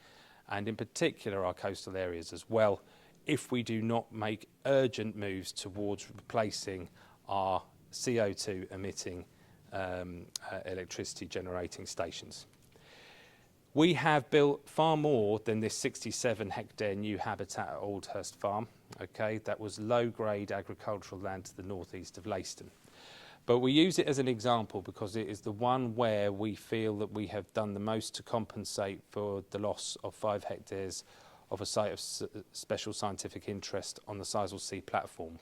and in particular our coastal areas as well, if we do not make urgent moves towards replacing our CO2 emitting electricity generating stations. We have built far more than this 67-hectare new habitat at Aldhurst Farm. Okay, that was low-grade agricultural land to the northeast of Leiston. But we use it as an example because it is the one where we feel that we have done the most to compensate for the loss of 5 hectares of a site of special scientific interest on the Sizewell C platform.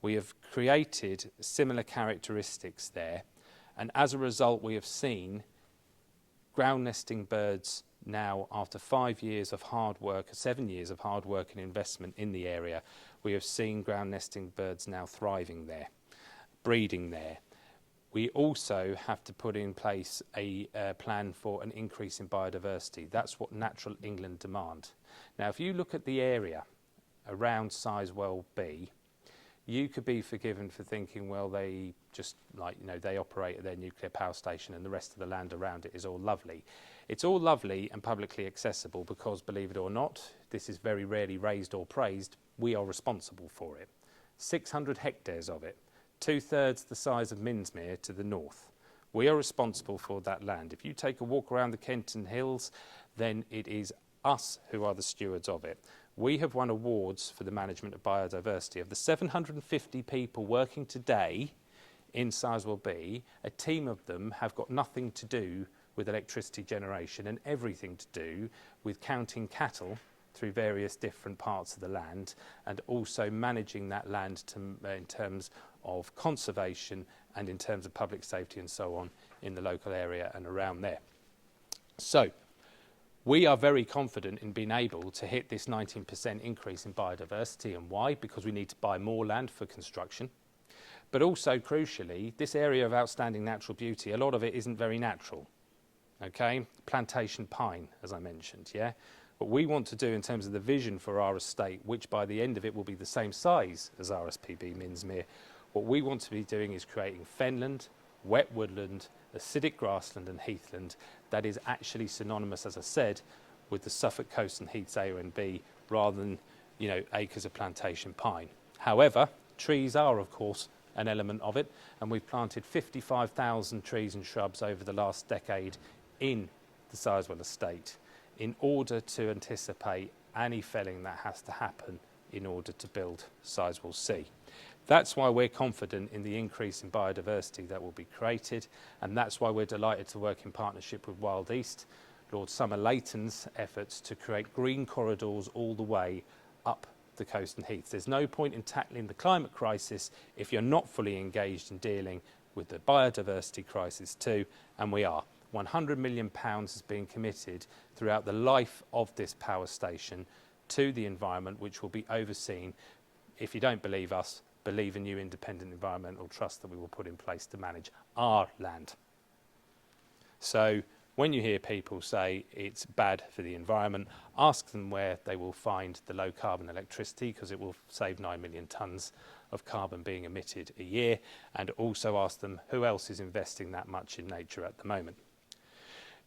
We have created similar characteristics there, and as a result we have seen ground nesting birds now, after 5 years of hard work, 7 years of hard work and investment in the area, we have seen ground nesting birds now thriving there, breeding there. We also have to put in place a plan for an increase in biodiversity. That's what Natural England demand. Now, if you look at the area around Sizewell B, you could be forgiven for thinking, well, they just, like, they operate at their nuclear power station and the rest of the land around it is all lovely. It's all lovely and publicly accessible because, believe it or not, this is very rarely raised or praised. We are responsible for it. 600 hectares of it, 2/3 the size of Minsmere to the north. We are responsible for that land. If you take a walk around the Kenton Hills, then it is us who are the stewards of it. We have won awards for the management of biodiversity. Of the 750 people working today in Sizewell B, a team of them have got nothing to do with electricity generation and everything to do with counting cattle through various different parts of the land, and also managing that land in terms of conservation and in terms of public safety and so on in the local area and around there. So we are very confident in being able to hit this 19% increase in biodiversity. And why? Because we need to buy more land for construction. But also, crucially, this area of outstanding natural beauty, a lot of it isn't very natural. Okay, plantation pine, as I mentioned, yeah? What we want to do in terms of the vision for our estate, which by the end of it will be the same size as RSPB Minsmere, what we want to be doing is creating fenland, wet woodland, acidic grassland and heathland that is actually synonymous, as I said, with the Suffolk Coast and Heaths A and B, rather than, you know, acres of plantation pine. However, trees are, of course, an element of it, and we've planted 55,000 trees and shrubs over the last decade in the Sizewell estate in order to anticipate any felling that has to happen in order to build Sizewell C. That's why we're confident in the increase in biodiversity that will be created, and that's why we're delighted to work in partnership with Wild East, Lord Summer Leighton's efforts to create green corridors all the way up the coast and heaths. There's no point in tackling the climate crisis if you're not fully engaged in dealing with the biodiversity crisis too, and we are. £100 million has been committed throughout the life of this power station to the environment, which will be overseen. If you don't believe us, believe a new independent environmental trust that we will put in place to manage our land. So when you hear people say it's bad for the environment, ask them where they will find the low carbon electricity, because it will save 9 million tonnes of carbon being emitted a year, and also ask them who else is investing that much in nature at the moment.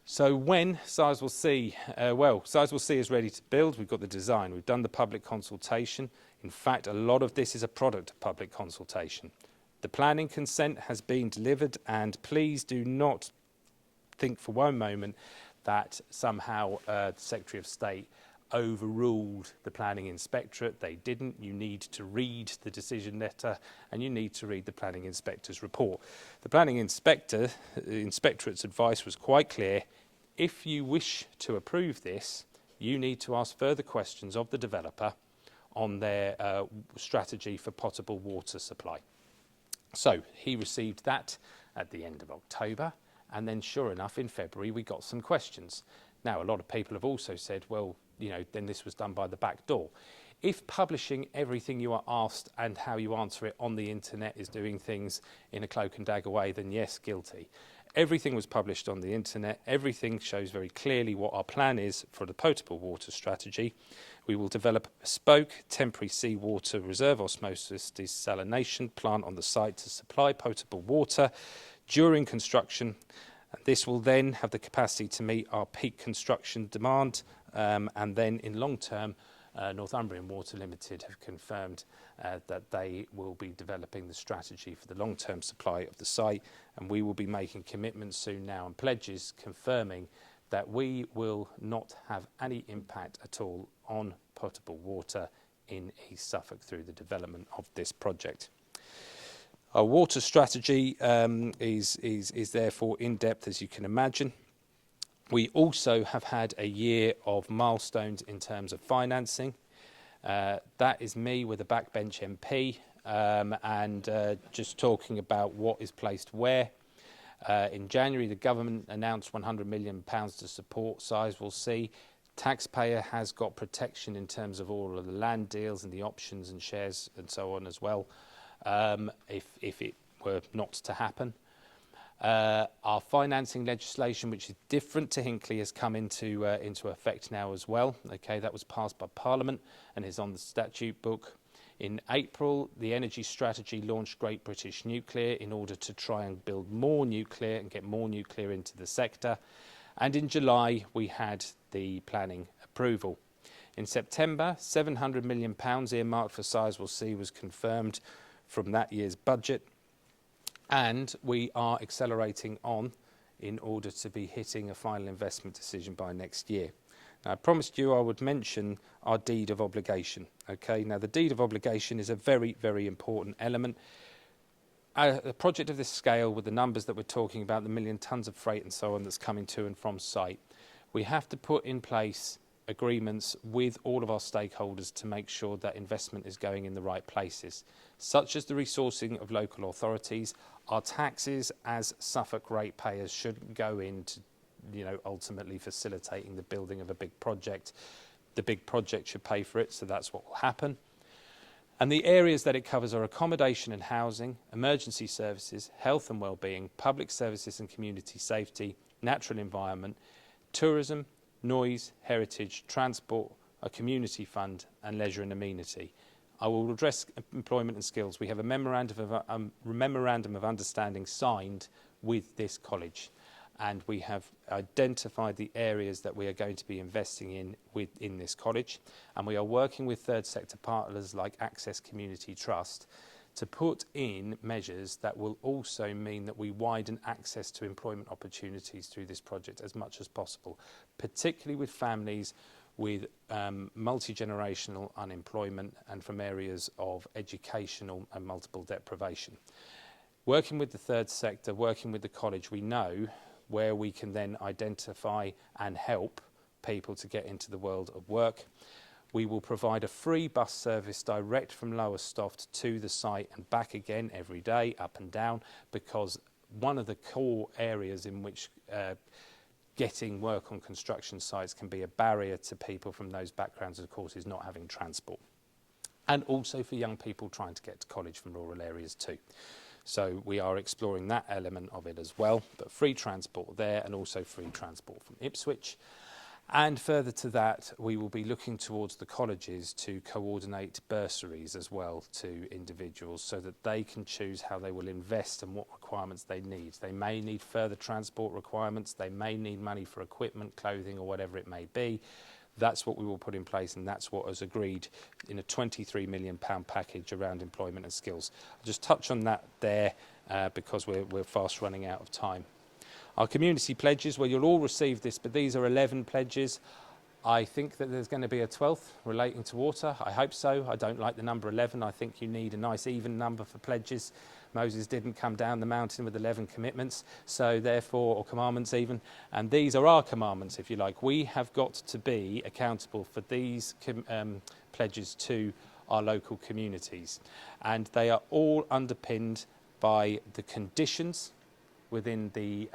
So when Sizewell C, Sizewell C is ready to build. We've got the design, we've done the public consultation. In fact, a lot of this is a product of public consultation. The planning consent has been delivered, and please do not think for one moment that somehow the Secretary of State overruled the planning inspectorate. They didn't. You need to read the decision letter, and you need to read the planning inspector's report. The planning inspectorate's advice was quite clear. If you wish to approve this, you need to ask further questions of the developer on their strategy for potable water supply. So he received that at the end of October, and then sure enough in February we got some questions. Now a lot of people have also said, well, you know, then this was done by the back door. If publishing everything you are asked and how you answer it on the internet is doing things in a cloak and dagger way, then yes, guilty. Everything was published on the internet. Everything shows very clearly what our plan is for the potable water strategy. We will develop a bespoke temporary seawater reserve osmosis desalination plant on the site to supply potable water during construction. This will then have the capacity to meet our peak construction demand, and then in long term, Northumbrian Water Limited have confirmed that they will be developing the strategy for the long-term supply of the site, and we will be making commitments soon now and pledges confirming that we will not have any impact at all on potable water in East Suffolk through the development of this project. Our water strategy is therefore in depth, as you can imagine. We also have had a year of milestones in terms of financing. That is me with a backbench MP and just talking about what is placed where. In January, the government announced £100 million to support Sizewell C. Taxpayer has got protection in terms of all of the land deals and the options and shares and so on as well, if it were not to happen. Our financing legislation, which is different to Hinckley, has come into effect now as well. Okay, that was passed by Parliament and is on the statute book. In April, the energy strategy launched Great British Nuclear in order to try and build more nuclear and get more nuclear into the sector. And in July, we had the planning approval. In September, £700 million earmarked for Sizewell C was confirmed from that year's budget. And we are accelerating on in order to be hitting a final investment decision by next year. Now, I promised you I would mention our deed of obligation. Okay, now the deed of obligation is a very, very important element. A project of this scale, with the numbers that we're talking about, the million tonnes of freight and so on that's coming to and from site, we have to put in place agreements with all of our stakeholders to make sure that investment is going in the right places, such as the resourcing of local authorities. Our taxes as Suffolk ratepayers shouldn't go into, ultimately facilitating the building of a big project. The big project should pay for it, so that's what will happen. And the areas that it covers are accommodation and housing, emergency services, health and wellbeing, public services and community safety, natural environment, tourism, noise, heritage, transport, a community fund and leisure and amenity. I will address employment and skills. We have a memorandum of understanding signed with this college, and we have identified the areas that we are going to be investing in within this college, and we are working with third sector partners like Access Community Trust to put in measures that will also mean that we widen access to employment opportunities through this project as much as possible, particularly with families with multi-generational unemployment and from areas of educational and multiple deprivation. Working with the third sector, working with the college, we know where we can then identify and help people to get into the world of work. We will provide a free bus service direct from Lowestoft to the site and back again every day, up and down, because one of the core areas in which getting work on construction sites can be a barrier to people from those backgrounds, of course, is not having transport. And also for young people trying to get to college from rural areas too. So we are exploring that element of it as well, but free transport there and also free transport from Ipswich. And further to that, we will be looking towards the colleges to coordinate bursaries as well to individuals so that they can choose how they will invest and what requirements they need. They may need further transport requirements, they may need money for equipment, clothing or whatever it may be. That's what we will put in place, and that's what is agreed in a £23 million package around employment and skills. I'll just touch on that there because we're fast running out of time. Our community pledges, well, you'll all receive this, but these are 11 pledges. I think that there's going to be a 12th relating to water. I hope so. I don't like the number 11. I think you need a nice even number for pledges. Moses didn't come down the mountain with 11 commitments, so therefore, or commandments even, and these are our commandments, if you like. We have got to be accountable for these pledges to our local communities, and they are all underpinned by the conditions within the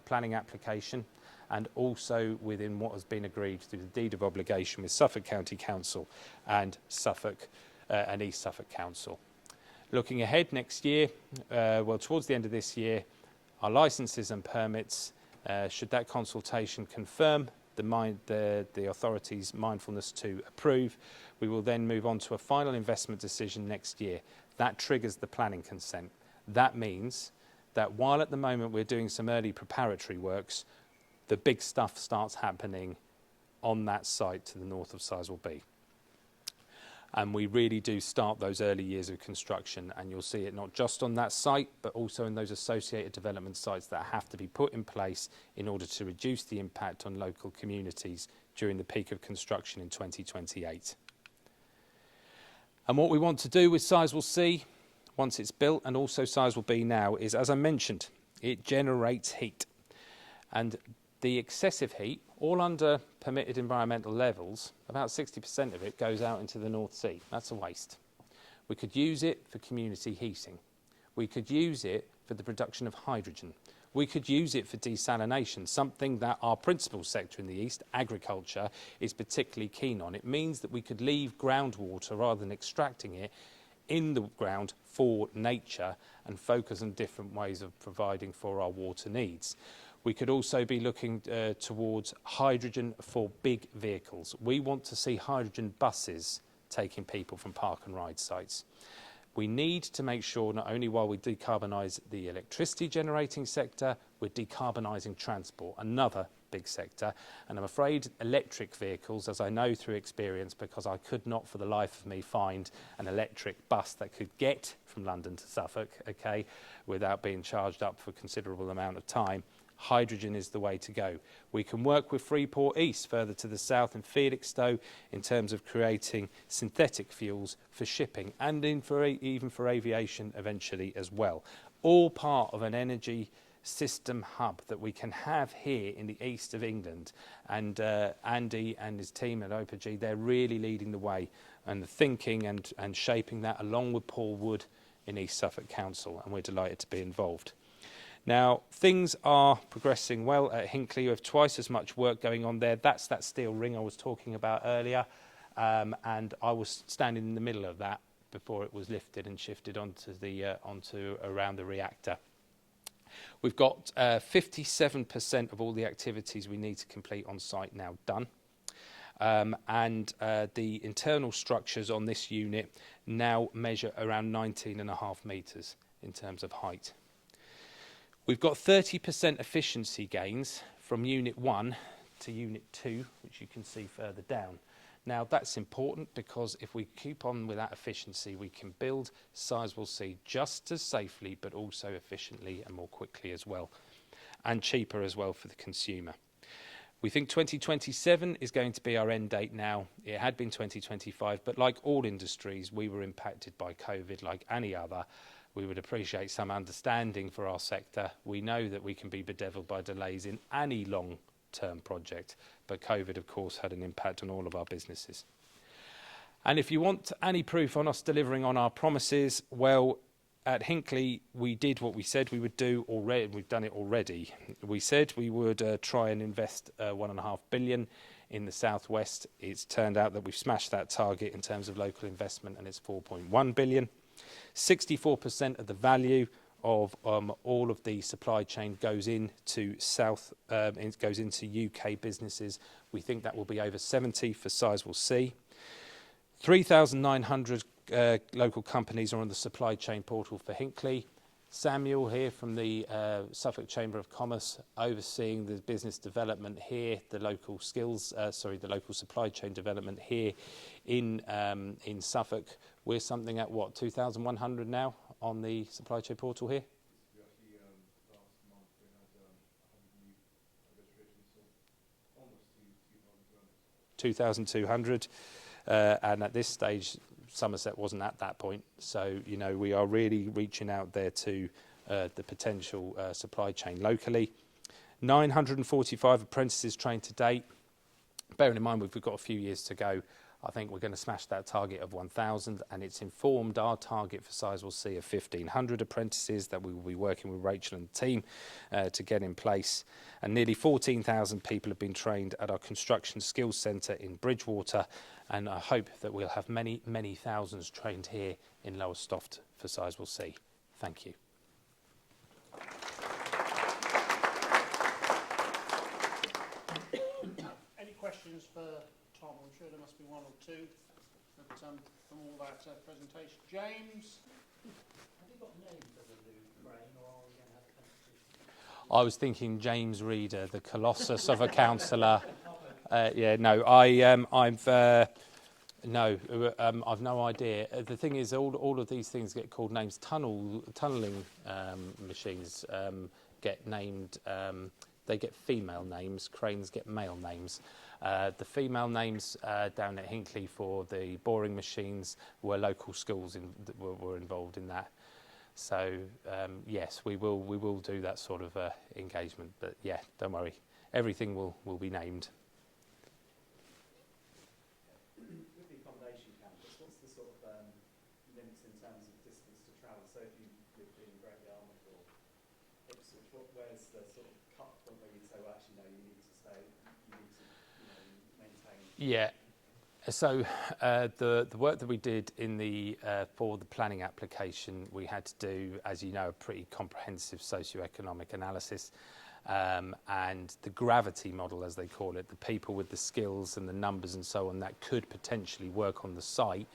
planning application and also within what has been agreed through the deed of obligation with Suffolk County Council and Suffolk and East Suffolk Council. Looking ahead next year, well, towards the end of this year, our licences and permits, should that consultation confirm the authority's mindfulness to approve, we will then move on to a final investment decision next year. That triggers the planning consent. That means that while at the moment we're doing some early preparatory works, the big stuff starts happening on that site to the north of Sizewell B. And we really do start those early years of construction, and you'll see it not just on that site, but also in those associated development sites that have to be put in place in order to reduce the impact on local communities during the peak of construction in 2028. And what we want to do with Sizewell C, once it's built, and also Sizewell B now, is, as I mentioned, it generates heat. And the excessive heat, all under permitted environmental levels, about 60% of it goes out into the North Sea. That's a waste. We could use it for community heating. We could use it for the production of hydrogen. We could use it for desalination, something that our principal sector in the East, agriculture, is particularly keen on. It means that we could leave groundwater rather than extracting it in the ground for nature and focus on different ways of providing for our water needs. We could also be looking towards hydrogen for big vehicles. We want to see hydrogen buses taking people from park and ride sites. We need to make sure not only while we decarbonise the electricity generating sector, we're decarbonising transport, another big sector. And I'm afraid electric vehicles, as I know through experience, because I could not for the life of me find an electric bus that could get from London to Suffolk, okay, without being charged up for a considerable amount of time. Hydrogen is the way to go. We can work with Freeport East further to the south and Felixstowe in terms of creating synthetic fuels for shipping and even for aviation eventually as well. All part of an energy system hub that we can have here in the east of England. And Andy and his team at Opg, they're really leading the way and the thinking and shaping that along with Paul Wood in East Suffolk Council, and we're delighted to be involved. Now, things are progressing well at Hinckley. We have twice as much work going on there. That's that steel ring I was talking about earlier, and I was standing in the middle of that before it was lifted and shifted onto around the reactor. We've got 57% of all the activities we need to complete on site now done. And the internal structures on this unit now measure around 19.5 metres in terms of height. We've got 30% efficiency gains from Unit 1 to Unit 2, which you can see further down. Now that's important because if we keep on with that efficiency, we can build Sizewell C just as safely but also efficiently and more quickly as well, and cheaper as well for the consumer. We think 2027 is going to be our end date now. It had been 2025, but like all industries, we were impacted by COVID like any other. We would appreciate some understanding for our sector. We know that we can be bedeviled by delays in any long-term project, but COVID, of course, had an impact on all of our businesses. And if you want any proof on us delivering on our promises, well, at Hinckley, we did what we said we would do already. We've done it already. We said we would try and invest 1.5 billion in the southwest. It's turned out that we've smashed that target in terms of local investment, and it's 4.1 billion. 64% of the value of all of the supply chain goes into goes into UK businesses. We think that will be over 70 for Sizewell C. 3,900 local companies are on the supply chain portal for Hinckley. Samuel here from the Suffolk Chamber of Commerce overseeing the business development here, the local the local supply chain development here in Suffolk. We're something at what, 2,100 now on the supply chain portal here? We actually, last month we had 100 new registrations, so almost 2,200. 2,200. And at this stage, Somerset wasn't at that point. So, you know, we are really reaching out there to the potential supply chain locally. 945 apprentices trained to date. Bearing in mind we've got a few years to go, I think we're going to smash that target of 1,000, and it's informed our target for Sizewell C of 1,500 apprentices that we will be working with Rachel and the team to get in place. And nearly 14,000 people have been trained at our Construction Skills Centre in Bridgewater, and I hope that we'll have many, many thousands trained here in Lowestoft for Sizewell C. Thank you. Any questions for Tom? I'm sure there must be one or two from all that presentation. James? Have you got names of the new brain, or are we going to have competition? I was thinking James Reader, the Colossus of a councillor. I've no idea. The thing is, all of these things get called names. Tunnelling machines get named. They get female names. Cranes get male names. The female names down at Hinckley for the boring machines were local schools were involved in that. So yes, we will do that sort of engagement. But yeah, don't worry, everything will be named. With the accommodation campus, what's the sort of limits in terms of distance to travel? So if you lived in Great Yarmouth or Ipswich, where's the sort of cut point where you'd say, well, actually, no, you need to stay, you need to maintain? Yeah. So the work that we did in for the planning application, we had to do, as you know, a pretty comprehensive socioeconomic analysis, and the gravity model, as they call it, the people with the skills and the numbers and so on that could potentially work on the site.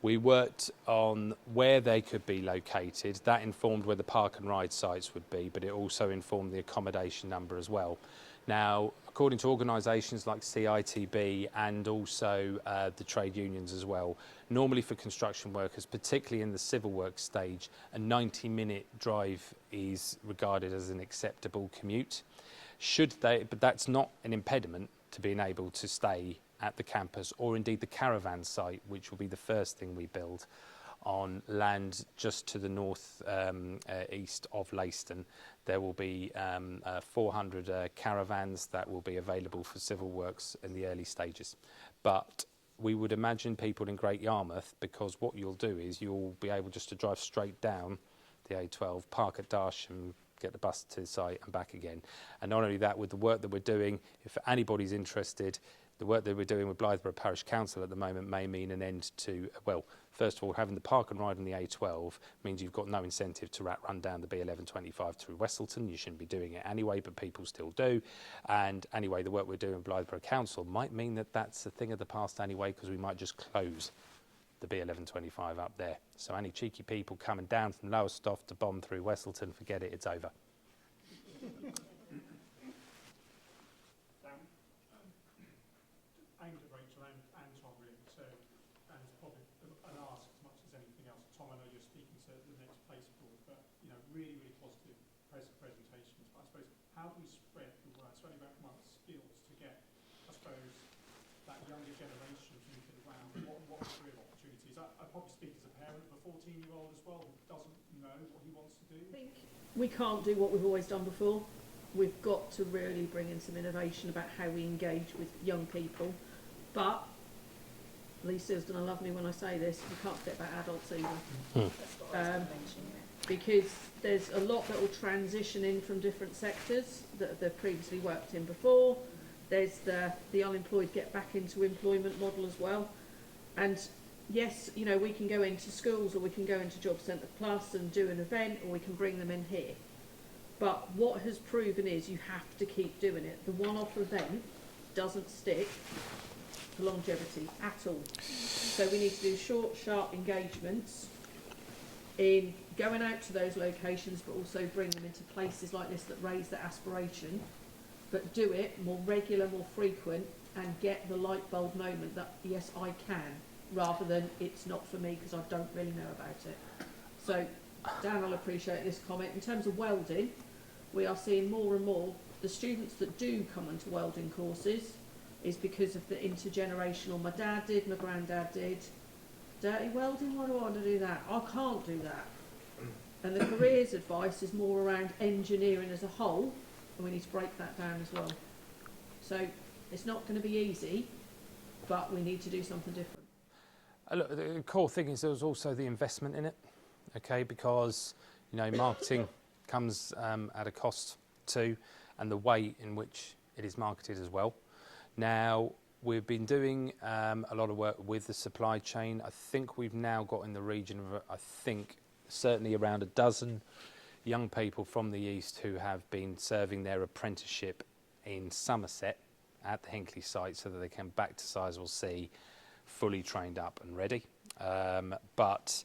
We worked on where they could be located. That informed where the park and ride sites would be, but it also informed the accommodation number as well. Now, according to organisations like CITB and also the trade unions as well, normally for construction workers, particularly in the civil work stage, a 90-minute drive is regarded as an acceptable commute. But that's not an impediment to being able to stay at the campus, or indeed the caravan site, which will be the first thing we build on land just to the north east of Leiston. There will be 400 caravans that will be available for civil works in the early stages. But we would imagine people in Great Yarmouth, because what you'll do is you'll be able just to drive straight down the A12, park at Darsham, get the bus to the site and back again. And not only that, with the work that we're doing, if anybody's interested, the work that we're doing with Blythborough Parish Council at the moment may mean an end to, well, first of all, having the park and ride on the A12 means you've got no incentive to run down the B1125 through Westleton. You shouldn't be doing it anyway, but people still do. And anyway, the work we're doing with Blythborough Council might mean that that's a thing of the past anyway, because we might just close the B1125 up there. So any cheeky people coming down from Lowestoft to Bunn through Westleton, forget it, it's over. Aimed at Rachel and Tom really to and probably an ask as much as anything else. Tom, I know you're speaking to the next place board, but you know, really, really positive presentations. But I suppose how do we spread the word? It's only about months skills to get, I suppose, that younger generation thinking around what career opportunities. I probably speak as a parent of a 14-year-old as well who doesn't know what he wants to do. I think we can't do what we've always done before. We've got to really bring in some innovation about how we engage with young people. But Lisa's going to love me when I say this, we can't forget about adults either. Because there's a lot that will transition in from different sectors that they've previously worked in before. There's the unemployed get back into employment model as well. And yes, you know, we can go into schools or we can go into Job Centre Plus and do an event, or we can bring them in here. But what has proven is you have to keep doing it. The one-off event doesn't stick for longevity at all. So we need to do short, sharp engagements in going out to those locations, but also bring them into places like this that raise their aspiration, but do it more regular, more frequent, and get the light bulb moment that, yes, I can, rather than it's not for me because I don't really know about it. So Dan will appreciate this comment. In terms of welding, we are seeing more and more the students that do come into welding courses is because of the intergenerational. My dad did, my granddad did. Dirty welding, why do I want to do that? I can't do that. And the careers advice is more around engineering as a whole, and we need to break that down as well. So it's not going to be easy, but we need to do something different. Look, the core thing is there's also the investment in it, okay, because, you know, marketing comes at a cost too, and the way in which it is marketed as well. Now, we've been doing a lot of work with the supply chain. I think we've now got in the region of, I think, certainly around a dozen young people from the east who have been serving their apprenticeship in Somerset at the Hinckley site so that they can back to Sizewell C fully trained up and ready. But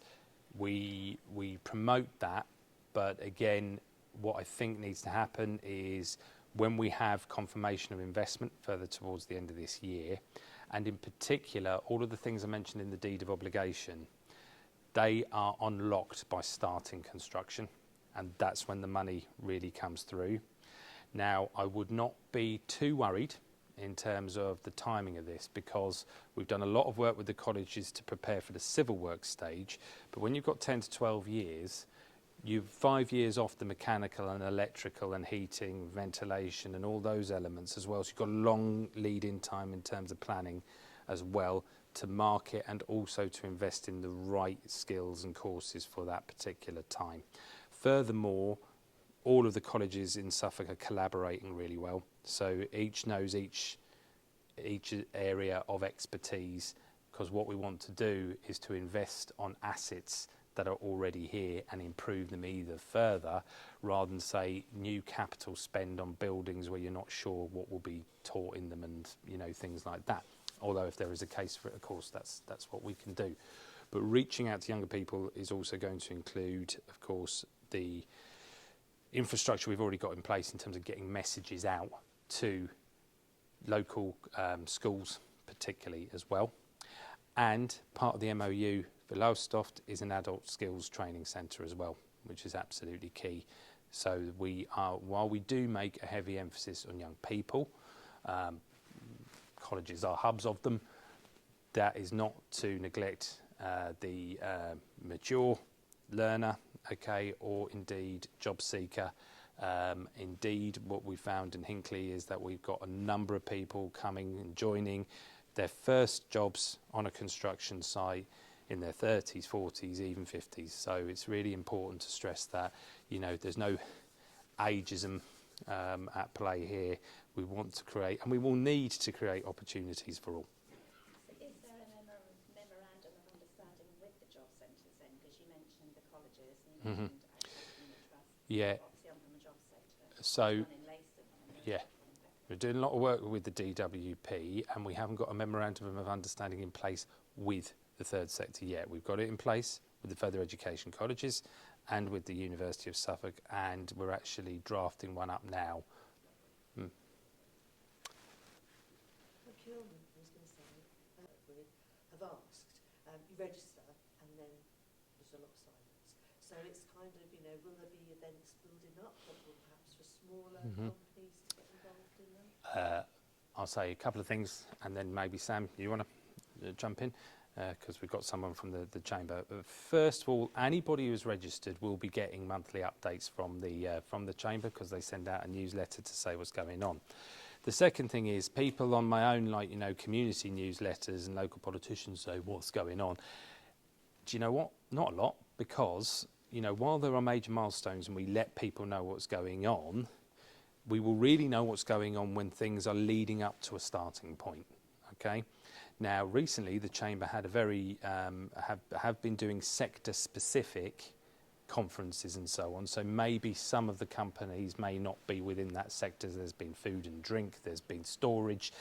we promote that. But again, what I think needs to happen is when we have confirmation of investment further towards the end of this year, and in particular, all of the things I mentioned in the deed of obligation, they are unlocked by starting construction, and that's when the money really comes through. Now, I would not be too worried in terms of the timing of this, because we've done a lot of work with the colleges to prepare for the civil work stage, but when you've got 10 to 12 years, you're 5 years off the mechanical and electrical and heating, ventilation and all those elements as well. So you've got a long lead-in time in terms of planning as well to market and also to invest in the right skills and courses for that particular time. Furthermore, all of the colleges in Suffolk are collaborating really well. So each knows each area of expertise, because what we want to do is to invest on assets that are already here and improve them either further, rather than say new capital spend on buildings where you're not sure what will be taught in them and, you know, things like that. Although if there is a case for it, of course, that's what we can do. But reaching out to younger people is also going to include, of course, the infrastructure we've already got in place in terms of getting messages out to local schools particularly as well. And part of the MOU for Lowestoft is an adult skills training centre as well, which is absolutely key. So we are, while we do make a heavy emphasis on young people, colleges are hubs of them, that is not to neglect the mature learner, okay, or indeed job seeker. Indeed, what we found in Hinckley is that we've got a number of people coming and joining their first jobs on a construction site in their 30s, 40s, even 50s. So it's really important to stress that, you know, there's no ageism at play here. We want to create, and we will need to create opportunities for all. So is there a memorandum of understanding with the job centres then? Because you mentioned the colleges and you mentioned Agriculture Trust. Yeah. Obviously I'm from a job sector. So, One in Leiston, one in yeah. We're doing a lot of work with the DWP, and we haven't got a memorandum of understanding in place with the third sector yet. We've got it in place with the further education colleges and with the University of Suffolk, and we're actually drafting one up now. Procurement, I was going to say, have asked, you register and then there's a lot of silence. So it's kind of, you know, will there be events building up that will perhaps for smaller companies to get involved in them? I'll say a couple of things, and then maybe Sam, you want to jump in? Because we've got someone from the chamber. First of all, anybody who's registered will be getting monthly updates from the chamber, because they send out a newsletter to say what's going on. The second thing is, people on my own, like, you know, community newsletters and local politicians say what's going on. Do you know what? Not a lot, because, you know, while there are major milestones and we let people know what's going on, we will really know what's going on when things are leading up to a starting point. Okay. Now, recently, the Chamber had a very have been doing sector-specific conferences and so on. So maybe some of the companies may not be within that sector. There's been food and drink, there's been storage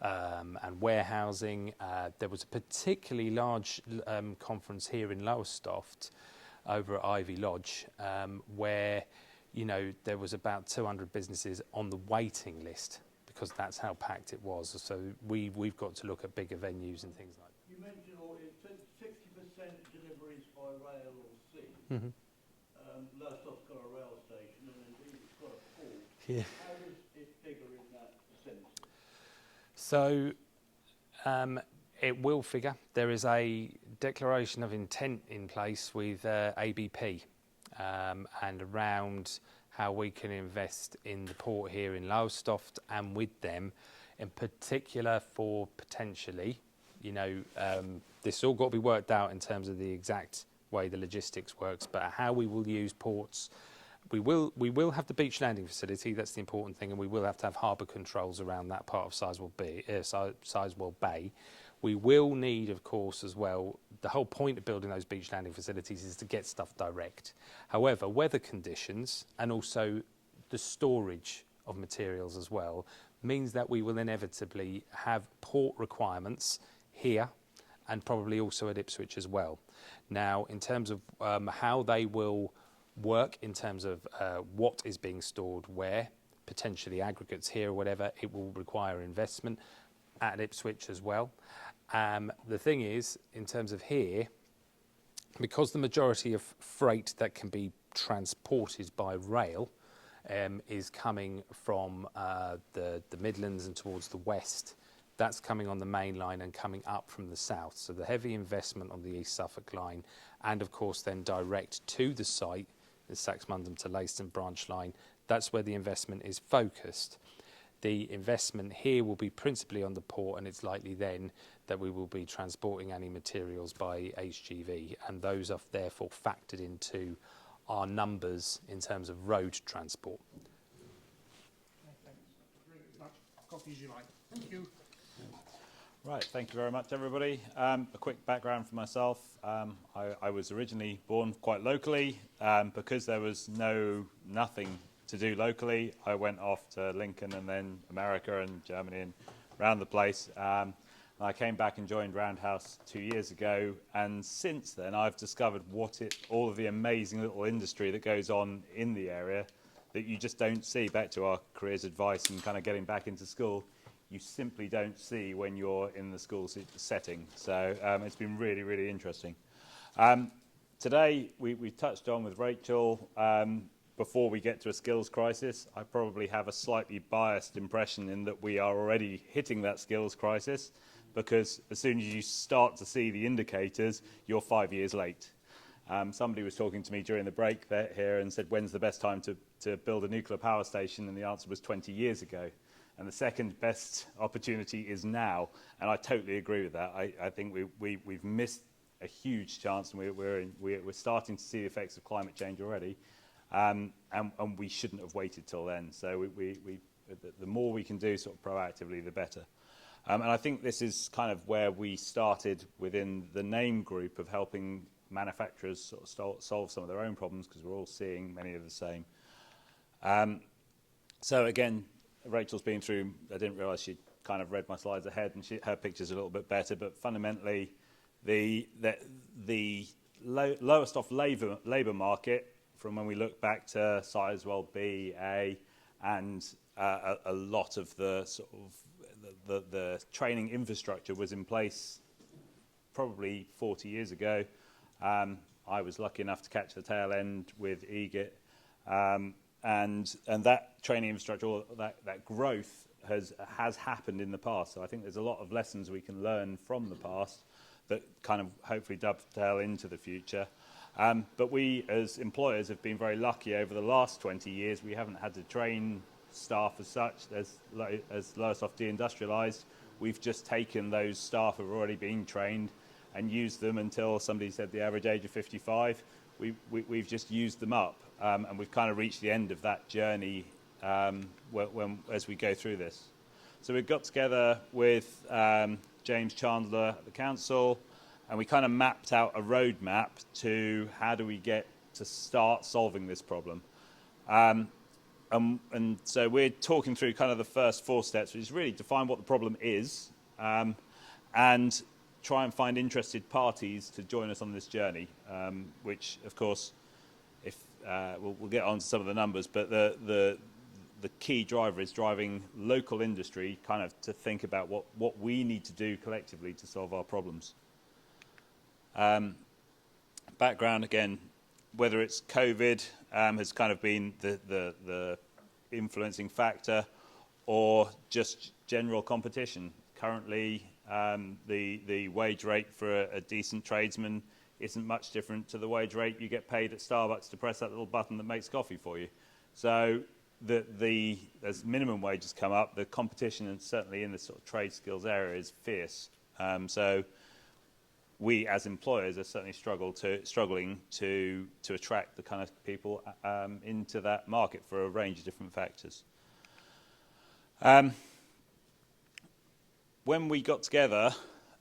and warehousing. There was a particularly large conference here in Lowestoft over at Ivy Lodge, where, you know, there was about 200 businesses on the waiting list, because that's how packed it was. So we've got to look at bigger venues and things like that. You mentioned, or it said 60% deliveries by rail or sea. Lowestoft's got a rail station, and indeed it's got a port. Yeah. How does it figure in that percentage? So it will figure. There is a declaration of intent in place with ABP and around how we can invest in the port here in Lowestoft, and with them in particular for potentially, you know, this all got to be worked out in terms of the exact way the logistics works, but how we will use ports. We will have the beach landing facility, that's the important thing, and we will have to have harbour controls around that part of Sizewell Bay. We will need, of course, as well, the whole point of building those beach landing facilities is to get stuff direct. However, weather conditions and also the storage of materials as well means that we will inevitably have port requirements here and probably also at Ipswich as well. Now, in terms of how they will work, in terms of what is being stored where, potentially aggregates here or whatever, it will require investment at Ipswich as well. The thing is, in terms of here, because the majority of freight that can be transported by rail is coming from the Midlands and towards the west, that's coming on the main line and coming up from the south. So the heavy investment on the East Suffolk line, and of course then direct to the site, the Saxmundham to Leiston branch line, that's where the investment is focused. The investment here will be principally on the port, and it's likely then that we will be transporting any materials by HGV, and those are therefore factored into our numbers in terms of road transport. Thanks. Drink as much coffee as you like. Thank you. Right, thank you very much, everybody. A quick background for myself. I was originally born quite locally. Because there was nothing to do locally, I went off to Lincoln and then America and Germany and around the place. I came back and joined Roundhouse 2 years ago, and since then I've discovered all of the amazing little industry that goes on in the area that you just don't see. Back to our careers advice and kind of getting back into school, you simply don't see when you're in the school setting. So it's been really, really interesting. Today we touched on with Rachel, before we get to a skills crisis, I probably have a slightly biased impression in that we are already hitting that skills crisis, because as soon as you start to see the indicators, you're 5 years late. Somebody was talking to me during the break here and said, when's the best time to build a nuclear power station? And the answer was 20 years ago. And the second best opportunity is now. And I totally agree with that. I think we've missed a huge chance, and we're starting to see the effects of climate change already. and we shouldn't have waited till then. So the more we can do sort of proactively, the better. And I think this is kind of where we started within the name group of helping manufacturers sort of solve some of their own problems, because we're all seeing many of the same. So again, Rachel's been through, I didn't realise she'd kind of read my slides ahead, and her picture's a little bit better, but fundamentally the Lowestoft labour market, from when we look back to Sizewell B, A, and a lot of the sort of the training infrastructure was in place probably 40 years ago. I was lucky enough to catch the tail end with EDF, and that training infrastructure, that growth has happened in the past. So I think there's a lot of lessons we can learn from the past that kind of hopefully dovetail into the future. But we as employers have been very lucky over the last 20 years. We haven't had to train staff as such. As Lowestoft deindustrialised, we've just taken those staff who have already been trained and used them until somebody said the average age of 55. We've just used them up, and we've kind of reached the end of that journey as we go through this. So we've got together with James Chandler at the council, and we kind of mapped out a roadmap to how do we get to start solving this problem. And so we're talking through kind of the first 4 steps, which is really define what the problem is, and try and find interested parties to join us on this journey, which of course, if we'll get on to some of the numbers, but the key driver is driving local industry kind of to think about what we need to do collectively to solve our problems. Background, again, whether it's COVID has kind of been the influencing factor, or just general competition. Currently, the wage rate for a decent tradesman isn't much different to the wage rate you get paid at Starbucks to press that little button that makes coffee for you. So as minimum wages come up, the competition, and certainly in the sort of trade skills area, is fierce. So we as employers are certainly struggling to attract the kind of people into that market for a range of different factors. When we got together,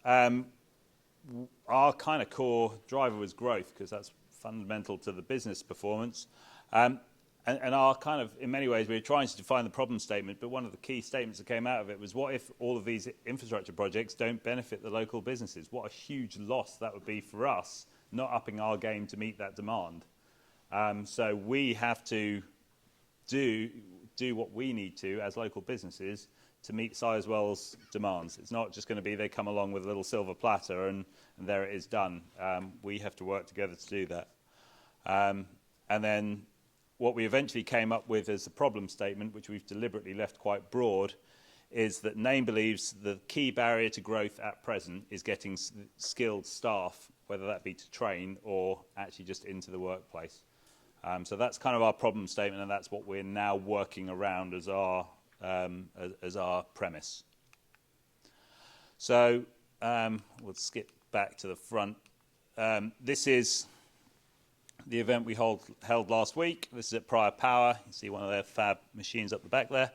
our kind of core driver was growth, because that's fundamental to the business performance. And our kind of, in many ways, we were trying to define the problem statement, but one of the key statements that came out of it was, what if all of these infrastructure projects don't benefit the local businesses? What a huge loss that would be for us, not upping our game to meet that demand. So we have to do what we need to as local businesses to meet Sizewell's demands. It's not just going to be they come along with a little silver platter and there it is done. We have to work together to do that. And then what we eventually came up with as a problem statement, which we've deliberately left quite broad, is that NAME believes the key barrier to growth at present is getting skilled staff, whether that be to train or actually just into the workplace. So that's kind of our problem statement, and that's what we're now working around as our premise. So we'll skip back to the front. This is the event we held last week. This is at Prior Power. You see one of their fab machines up the back there.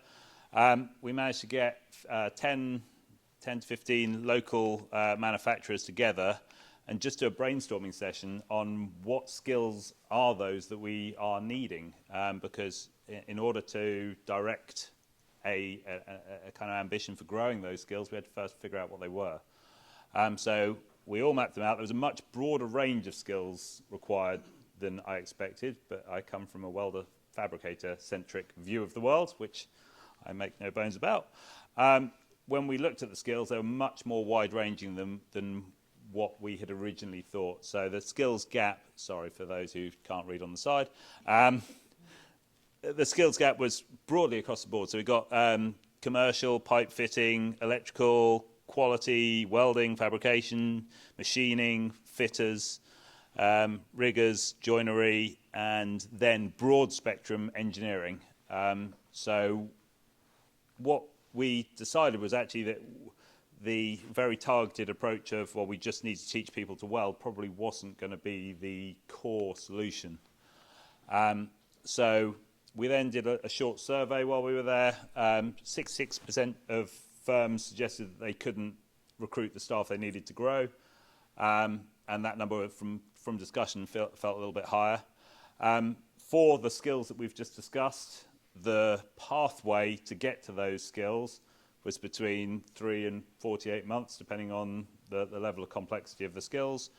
We managed to get 10 to 15 local manufacturers together and just do a brainstorming session on what skills are those that we are needing, because in order to direct a kind of ambition for growing those skills, we had to first figure out what they were. So we all mapped them out. There was a much broader range of skills required than I expected, but I come from a welder fabricator centric view of the world, which I make no bones about. When we looked at the skills, they were much more wide ranging than what we had originally thought. So the skills gap, sorry for those who can't read on the side, the skills gap was broadly across the board. So we got commercial, pipe fitting, electrical, quality, welding, fabrication, machining, fitters, riggers, joinery, and then broad spectrum engineering. So what we decided was actually that the very targeted approach of, well, we just need to teach people to weld probably wasn't going to be the core solution. So we then did a short survey while we were there. 66% of firms suggested that they couldn't recruit the staff they needed to grow. And that number from discussion felt a little bit higher. For the skills that we've just discussed, the pathway to get to those skills was between 3 and 48 months, depending on the level of complexity of the skills.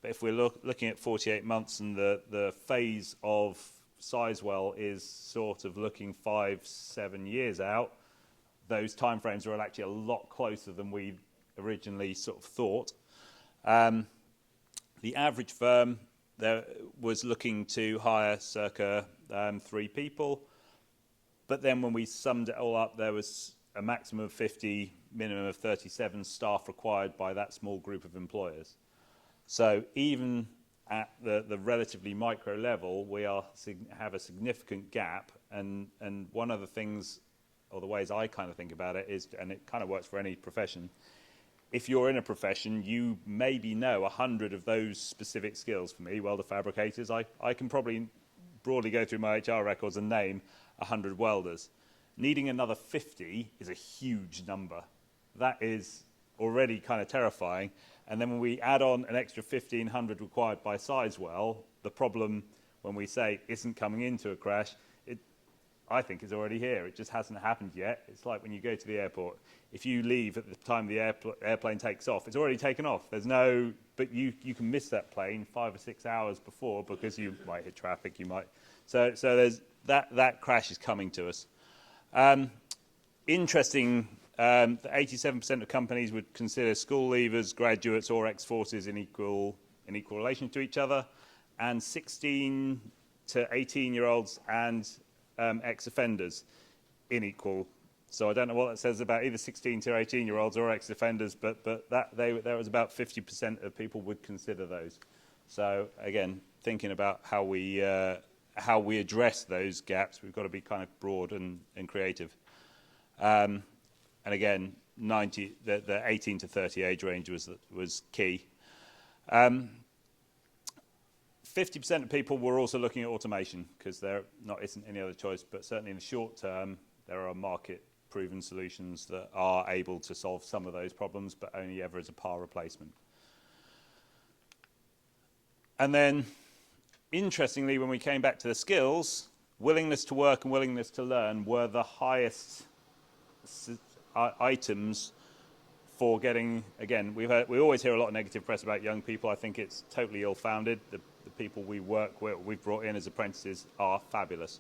But if we're looking at 48 months and the phase of Sizewell is sort of looking 5-7 years out, those timeframes are actually a lot closer than we originally sort of thought. The average firm there was looking to hire circa 3 people, but then when we summed it all up, there was a maximum of 50, minimum of 37 staff required by that small group of employers. So even at the relatively micro level, we have a significant gap, and one of the things, or the ways I kind of think about it is, and it kind of works for any profession, if you're in a profession, you maybe know 100 of those specific skills. For me, welder fabricators, I can probably broadly go through my HR records and name 100 welders. Needing another 50 is a huge number. That is already kind of terrifying. And then when we add on an extra 1,500 required by Sizewell, the problem, when we say isn't coming into a crash, I think is already here. It just hasn't happened yet. It's like when you go to the airport. If you leave at the time the airplane takes off, it's already taken off. But you can miss that plane 5 or 6 hours before because you might hit traffic. So there's that crash is coming to us. Interesting. That 87% of companies would consider school leavers, graduates, or ex-forces in equal relation to each other, and 16 to 18-year-olds and ex-offenders in equal. So I don't know what that says about either 16 to 18-year-olds or ex-offenders, but there was about 50% of people would consider those. So again, thinking about how we address those gaps, we've got to be kind of broad and creative. And again, the 18 to 30 age range was key. 50% of people were also looking at automation because there isn't any other choice, but certainly in the short term, there are market-proven solutions that are able to solve some of those problems, but only ever as a par replacement. And then, interestingly, when we came back to the skills, willingness to work and willingness to learn were the highest items for getting, again, we always hear a lot of negative press about young people. I think it's totally ill-founded. The people we work with, we've brought in as apprentices are fabulous.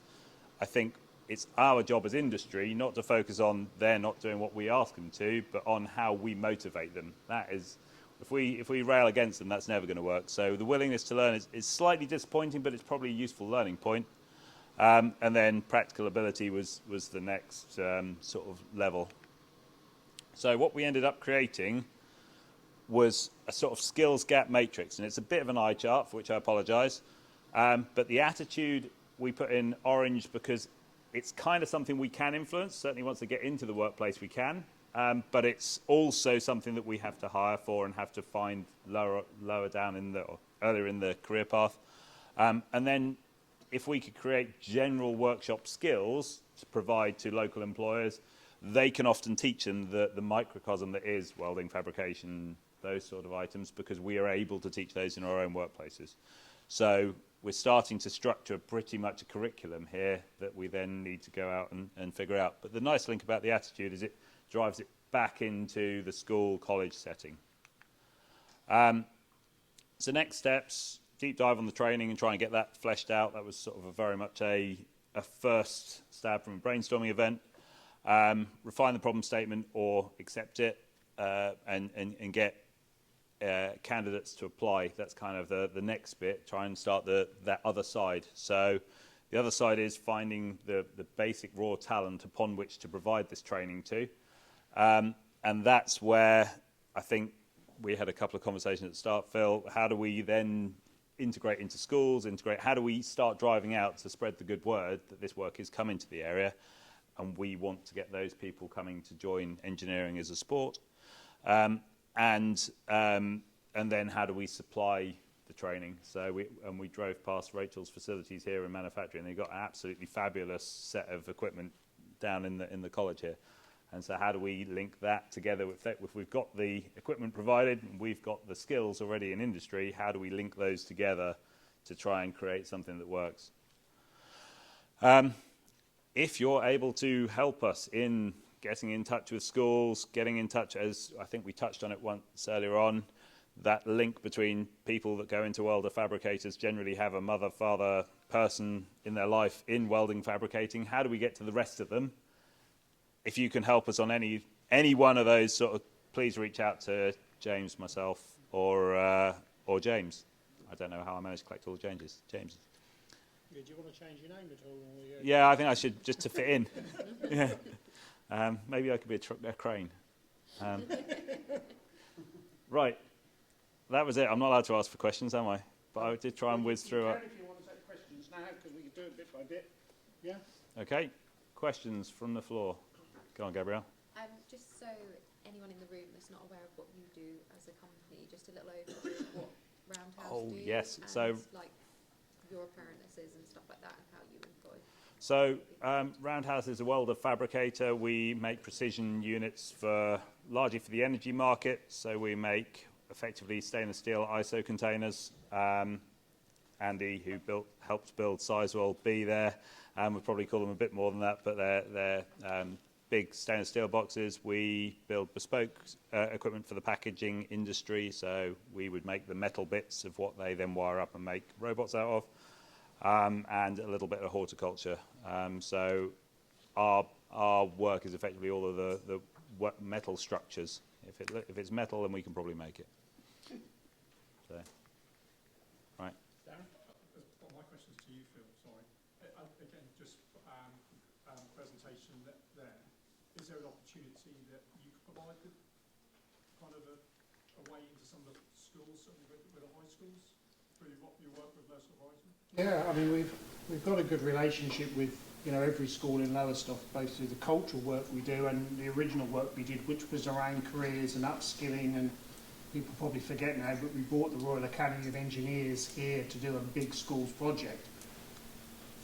I think it's our job as industry not to focus on they're not doing what we ask them to, but on how we motivate them. That is, if we rail against them, that's never going to work. So the willingness to learn is slightly disappointing, but it's probably a useful learning point. And then practical ability was the next sort of level. So what we ended up creating was a sort of skills gap matrix, and it's a bit of an eye chart, for which I apologise. But the attitude we put in orange because it's kind of something we can influence. Certainly once they get into the workplace we can, but it's also something that we have to hire for and have to find lower down or earlier in the career path. And then if we could create general workshop skills to provide to local employers, they can often teach them the microcosm that is welding, fabrication, those sort of items, because we are able to teach those in our own workplaces. So we're starting to structure pretty much a curriculum here that we then need to go out and figure out. But the nice link about the attitude is it drives it back into the school, college setting. So next steps, deep dive on the training and try and get that fleshed out. That was sort of very much a first stab from a brainstorming event. Refine the problem statement or accept it and get candidates to apply. That's kind of the next bit. Try and start that other side. So the other side is finding the basic raw talent upon which to provide this training to. And that's where I think we had a couple of conversations at the start, Phil. How do we then integrate into schools, how do we start driving out to spread the good word that this work is coming to the area, and we want to get those people coming to join engineering as a sport, and then how do we supply the training. So we drove past Rachel's facilities here in manufacturing. They've got an absolutely fabulous set of equipment down in the college here. And so how do we link that together with that? If we've got the equipment provided, and we've got the skills already in industry, how do we link those together to try and create something that works? If you're able to help us in getting in touch with schools, getting in touch, as I think we touched on it once earlier on, that link between people that go into welder fabricators generally have a mother, father, person in their life in welding fabricating. How do we get to the rest of them? If you can help us on any one of those sort of, please reach out to James, myself, or James. I don't know how I managed to collect all the Jameses. James. Yeah, do you want to change your name at all? Or Yeah, I think I should, just to fit in. Yeah. Maybe I could be a crane. Right. That was it. I'm not allowed to ask for questions, am I? But I did try and whiz through it. If you want to take questions now, because we can do it bit by bit. Yeah. Okay. Questions from the floor. Go on, Gabrielle. Just so anyone in the room that's not aware of what you do as a company, just a little overview of what Roundhouse do. Yes. And So, like your apprentices and stuff like that, and how you employ. So Roundhouse is a welder fabricator. We make precision units largely for the energy market. So we make effectively stainless steel ISO containers. Andy, who helped build Sizewell B there, we'd probably call them a bit more than that, but they're big stainless steel boxes. We build bespoke equipment for the packaging industry. So we would make the metal bits of what they then wire up and make robots out of. And a little bit of horticulture. So our work is effectively all of the metal structures. If it's metal, then we can probably make it. So, right. Darren, well, my question's to you, Phil. Sorry. Again, just presentation there. Is there an opportunity that you could provide kind of a way into some of the schools, certainly with the high schools, through your work with Lowestoft Horizon? Yeah, I mean we've got a good relationship with every school in Lowestoft, both through the cultural work we do and the original work we did, which was around careers and upskilling. And people probably forget now, but we brought the Royal Academy of Engineers here to do a big schools project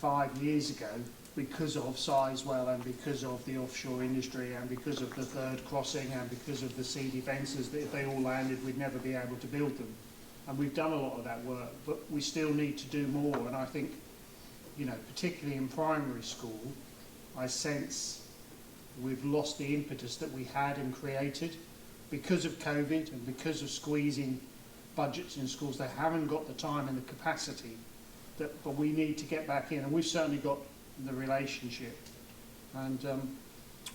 5 years ago because of Sizewell and because of the offshore industry and because of the third crossing and because of the sea defences, that if they all landed we'd never be able to build them. And we've done a lot of that work, but we still need to do more. And I think, particularly in primary school, I sense we've lost the impetus that we had and created. Because of COVID and because of squeezing budgets in schools, they haven't got the time and the capacity, but we need to get back in. And we've certainly got the relationship. And,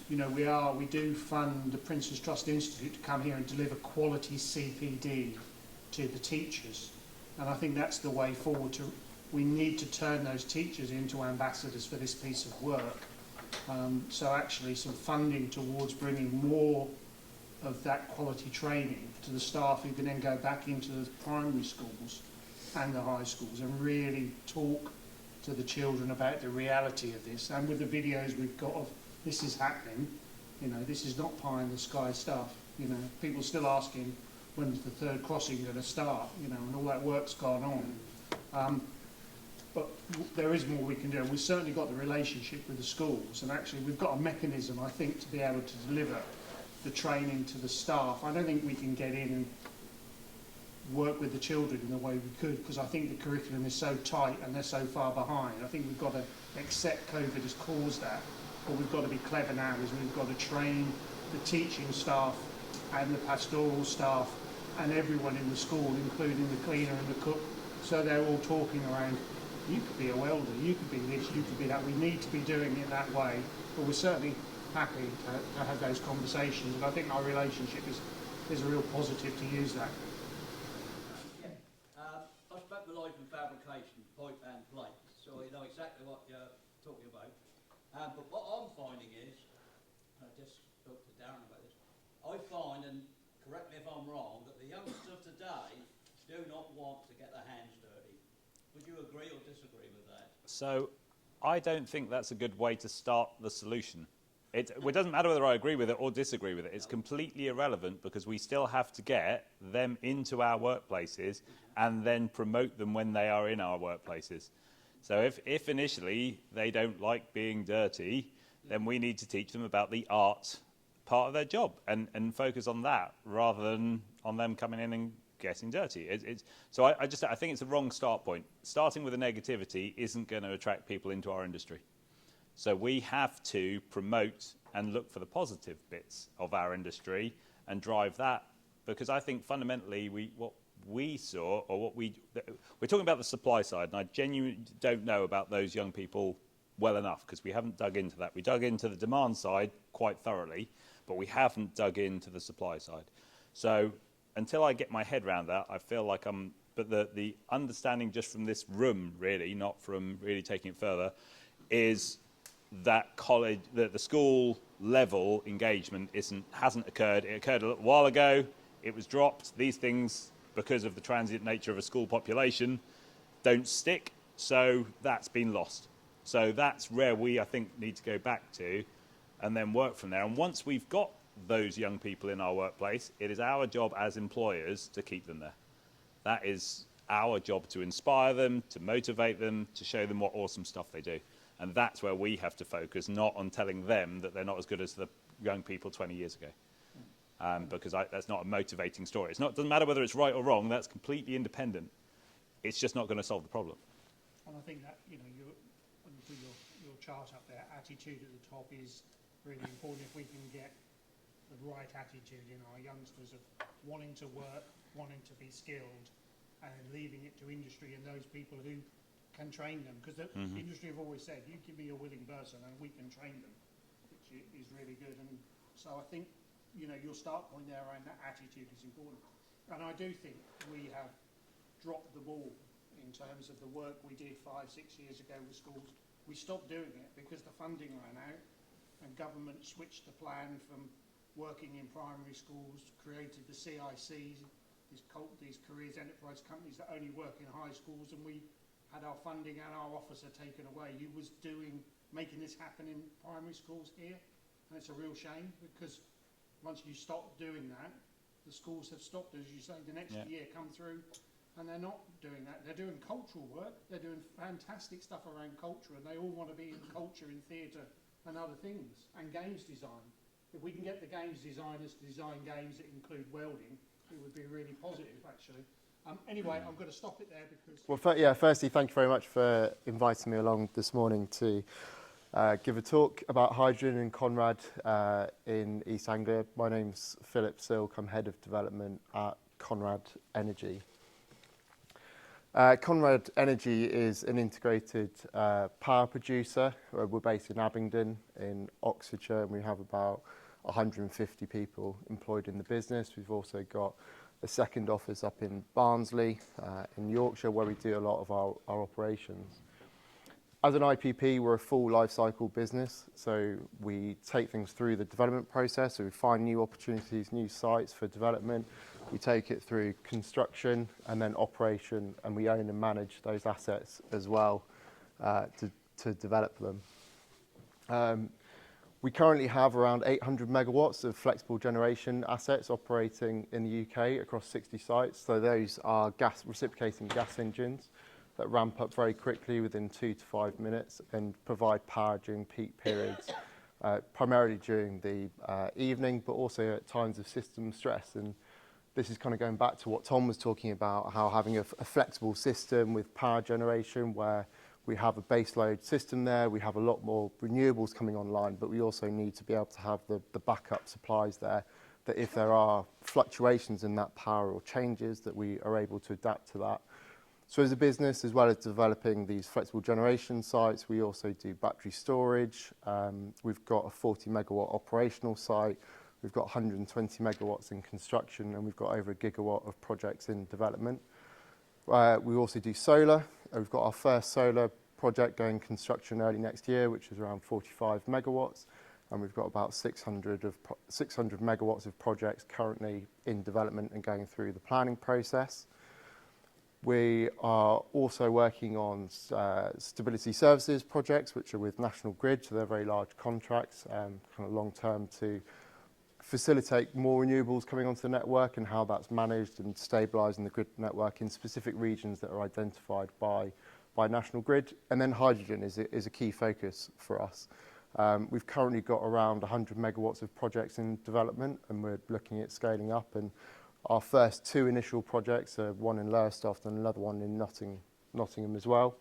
we do fund the Prince's Trust Institute to come here and deliver quality CPD to the teachers, and I think that's the way forward. We need to turn those teachers into ambassadors for this piece of work. So actually some funding towards bringing more of that quality training to the staff who can then go back into the primary schools and the high schools and really talk to the children about the reality of this. And with the videos we've got of this is happening, this is not pie in the sky stuff. People still asking, when's the third crossing going to start, and all that work's gone on. But there is more we can do. We've certainly got the relationship with the schools, and actually we've got a mechanism, I think, to be able to deliver the training to the staff. I don't think we can get in and work with the children in the way we could, because I think the curriculum is so tight and they're so far behind. I think we've got to accept COVID has caused that, but we've got to be clever now, is we've got to train the teaching staff and the pastoral staff and everyone in the school, including the cleaner and the cook, so they're all talking around, you could be a welder, you could be this, you could be that. We need to be doing it that way, but we're certainly happy to have those conversations, and I think our relationship is a real positive to use that. I spent my life in fabrication, pipe and plate, so I know exactly what you're talking about. But what I'm finding is, I just spoke to Darren about this, I find, and correct me if I'm wrong, that the youngsters of today do not want to get their hands dirty. Would you agree or disagree with that? So I don't think that's a good way to start the solution. It doesn't matter whether I agree with it or disagree with it. It's completely irrelevant because we still have to get them into our workplaces and then promote them when they are in our workplaces. So if initially they don't like being dirty, then we need to teach them about the art part of their job and focus on that rather than on them coming in and getting dirty. So I think it's the wrong start point. Starting with a negativity isn't going to attract people into our industry. So we have to promote and look for the positive bits of our industry and drive that, because I think fundamentally what we saw, or we're talking about the supply side, and I genuinely don't know about those young people well enough because we haven't dug into that. We dug into the demand side quite thoroughly, but we haven't dug into the supply side. So until I get my head around that, I feel like but the understanding just from this room, really, not from really taking it further, is that college, the school level engagement hasn't occurred. It occurred a little while ago. It was dropped. These things, because of the transient nature of a school population, don't stick. So that's been lost. So that's where we, I think, need to go back to and then work from there. And once we've got those young people in our workplace, it is our job as employers to keep them there. That is our job, to inspire them, to motivate them, to show them what awesome stuff they do. And that's where we have to focus, not on telling them that they're not as good as the young people 20 years ago. Because that's not a motivating story. It doesn't matter whether it's right or wrong, that's completely independent. It's just not going to solve the problem. And I think that, when you put your chart up there, attitude at the top is really important. If we can get the right attitude in our youngsters of wanting to work, wanting to be skilled, and leaving it to industry and those people who can train them, because the industry have always said, you give me a willing person and we can train them, which is really good. And so I think, your start point there around that attitude is important. And I do think we have dropped the ball in terms of the work we did 5-6 years ago with schools. We stopped doing it because the funding ran out and government switched the plan from working in primary schools, created the CICs, these careers enterprise companies that only work in high schools, and we had our funding and our officer taken away who was making this happen in primary schools here. And it's a real shame, because once you stop doing that, the schools have stopped, as you say, the next year come through and they're not doing that. They're doing cultural work, they're doing fantastic stuff around culture, and they all want to be in culture, in theatre and other things, and games design. If we can get the games designers to design games that include welding, it would be really positive, actually. Anyway, I'm going to stop it there because... Well, firstly, thank you very much for inviting me along this morning to give a talk about hydrogen in Conrad in East Anglia. My name's Phillip Silk. I'm Head of Development at Conrad Energy. Conrad Energy is an integrated power producer. We're based in Abingdon in Oxfordshire, and we have about 150 people employed in the business. We've also got a second office up in Barnsley in Yorkshire, where we do a lot of our operations. As an IPP, we're a full life cycle business, so we take things through the development process. So we find new opportunities, new sites for development. We take it through construction and then operation, and we own and manage those assets as well to develop them. We currently have around 800 megawatts of flexible generation assets operating in the UK across 60 sites. So those are reciprocating gas engines that ramp up very quickly within 2 to 5 minutes and provide power during peak periods, primarily during the evening, but also at times of system stress. And this is kind of going back to what Tom was talking about, how having a flexible system with power generation where we have a baseload system there, we have a lot more renewables coming online, but we also need to be able to have the backup supplies there, that if there are fluctuations in that power or changes, that we are able to adapt to that. So as a business, as well as developing these flexible generation sites, we also do battery storage. We've got a 40 megawatt operational site. We've got 120 megawatts in construction, and we've got over 1 gigawatt of projects in development. We also do solar. We've got our first solar project going construction early next year, which is around 45 megawatts. And we've got about 600 megawatts of projects currently in development and going through the planning process. We are also working on stability services projects, which are with National Grid, so they're very large contracts, kind of long term, to facilitate more renewables coming onto the network and how that's managed and stabilising the grid network in specific regions that are identified by National Grid. And then hydrogen is a key focus for us. We've currently got around 100 megawatts of projects in development, and we're looking at scaling up. And our first two initial projects are one in Lowestoft and another one in Nottingham as well.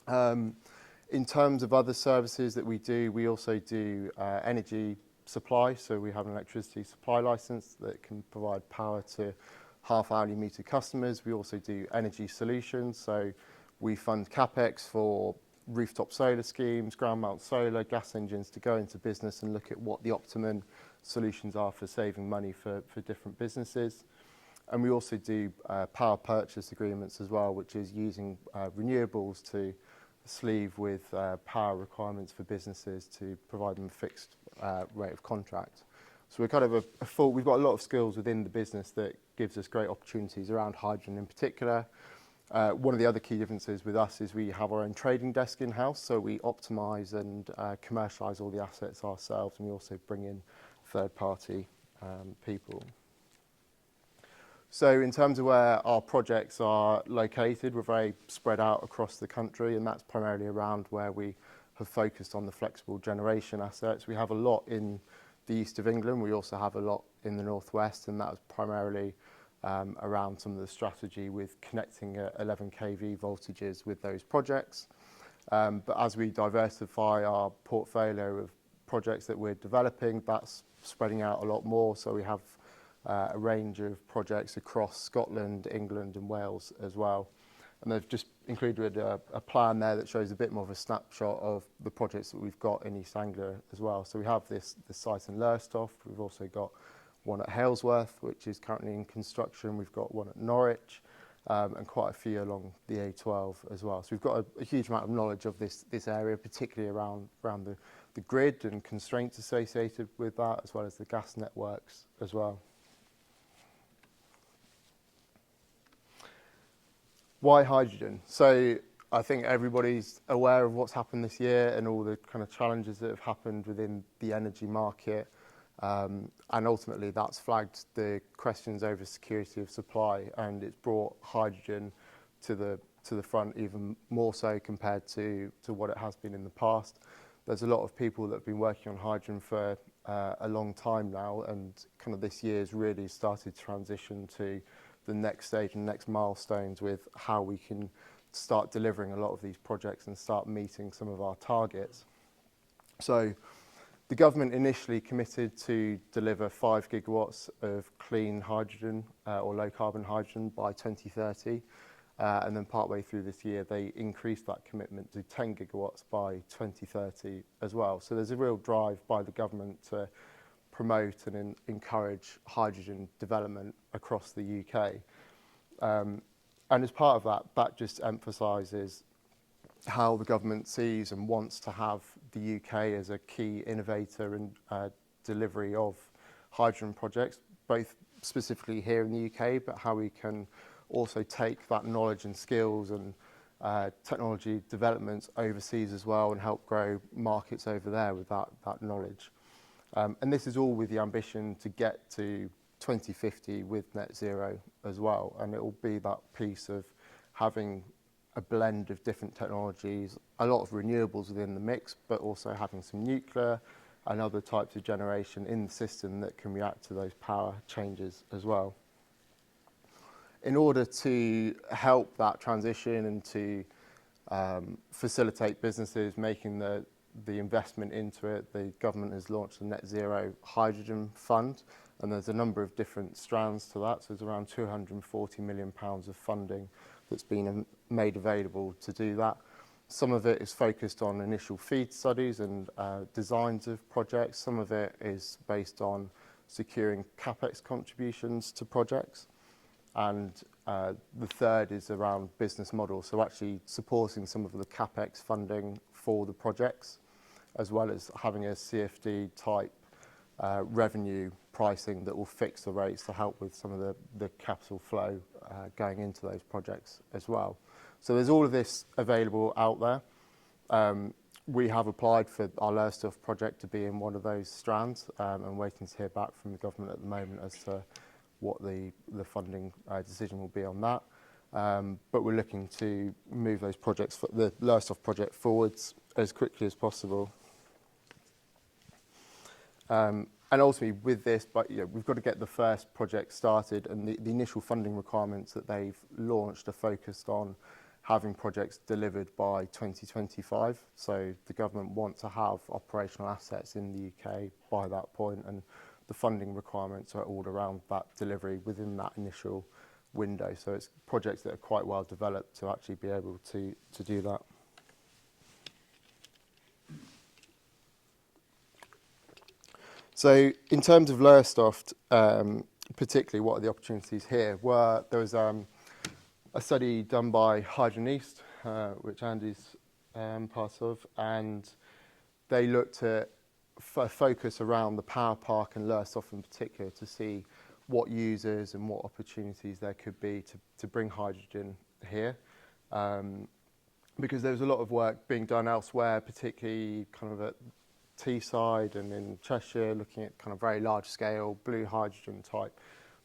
In terms of other services that we do, we also do energy supply. So we have an electricity supply licence that can provide power to half-hourly metered customers. We also do energy solutions. So we fund CapEx for rooftop solar schemes, ground mount solar, gas engines to go into business and look at what the optimum solutions are for saving money for different businesses. And we also do power purchase agreements as well, which is using renewables to sleeve with power requirements for businesses to provide them a fixed rate of contract. So we're kind of we've got a lot of skills within the business that gives us great opportunities around hydrogen in particular. One of the other key differences with us is we have our own trading desk in-house, so we optimise and commercialise all the assets ourselves, and we also bring in third-party people. So in terms of where our projects are located, we're very spread out across the country, and that's primarily around where we have focused on the flexible generation assets. We have a lot in the east of England. We also have a lot in the northwest, and that's primarily around some of the strategy with connecting 11 kV voltages with those projects. But as we diversify our portfolio of projects that we're developing, that's spreading out a lot more. So we have a range of projects across Scotland, England and Wales as well. And they've just included a plan there that shows a bit more of a snapshot of the projects that we've got in East Anglia as well. So we have this site in Lowestoft. We've also got one at Halesworth, which is currently in construction. We've got one at Norwich, and quite a few along the A12 as well. So we've got a huge amount of knowledge of this area, particularly around the grid and constraints associated with that, as well as the gas networks as well. Why hydrogen? So I think everybody's aware of what's happened this year and all the kind of challenges that have happened within the energy market. And ultimately that's flagged the questions over security of supply, and it's brought hydrogen to the front even more so compared to what it has been in the past. There's a lot of people that have been working on hydrogen for a long time now, and kind of this year's really started to transition to the next stage and next milestones with how we can start delivering a lot of these projects and start meeting some of our targets. So the government initially committed to deliver 5 gigawatts of clean hydrogen or low carbon hydrogen by 2030. And then partway through this year, they increased that commitment to 10 gigawatts by 2030 as well. So there's a real drive by the government to promote and encourage hydrogen development across the UK. And as part of that, that just emphasises how the government sees and wants to have the UK as a key innovator and delivery of hydrogen projects, both specifically here in the UK, but how we can also take that knowledge and skills and technology developments overseas as well and help grow markets over there with that knowledge. And this is all with the ambition to get to 2050 with net zero as well. And it will be that piece of having a blend of different technologies, a lot of renewables within the mix, but also having some nuclear and other types of generation in the system that can react to those power changes as well. In order to help that transition and to facilitate businesses making the investment into it, the government has launched a net zero hydrogen fund, and there's a number of different strands to that. So there's around £240 million of funding that's been made available to do that. Some of it is focused on initial FEED studies and designs of projects. Some of it is based on securing CapEx contributions to projects. And the third is around business models, so actually supporting some of the CapEx funding for the projects, as well as having a CFD type revenue pricing that will fix the rates to help with some of the capital flow going into those projects as well. So there's all of this available out there. We have applied for our Lowestoft project to be in one of those strands, and waiting to hear back from the government at the moment as to what the funding decision will be on that. But we're looking to move those projects, the Lowestoft project, forwards as quickly as possible. And ultimately with this, but we've got to get the first project started, and the initial funding requirements that they've launched are focused on having projects delivered by 2025. So the government want to have operational assets in the UK by that point, and the funding requirements are all around that delivery within that initial window. So it's projects that are quite well developed to actually be able to do that. So in terms of Lowestoft, particularly what are the opportunities here? There was a study done by Hydrogen East, which Andy's part of, and they looked at focus around the power park and Lowestoft in particular to see what users and what opportunities there could be to bring hydrogen here. Because there was a lot of work being done elsewhere, particularly kind of at Teesside and in Cheshire, looking at kind of very large scale blue hydrogen type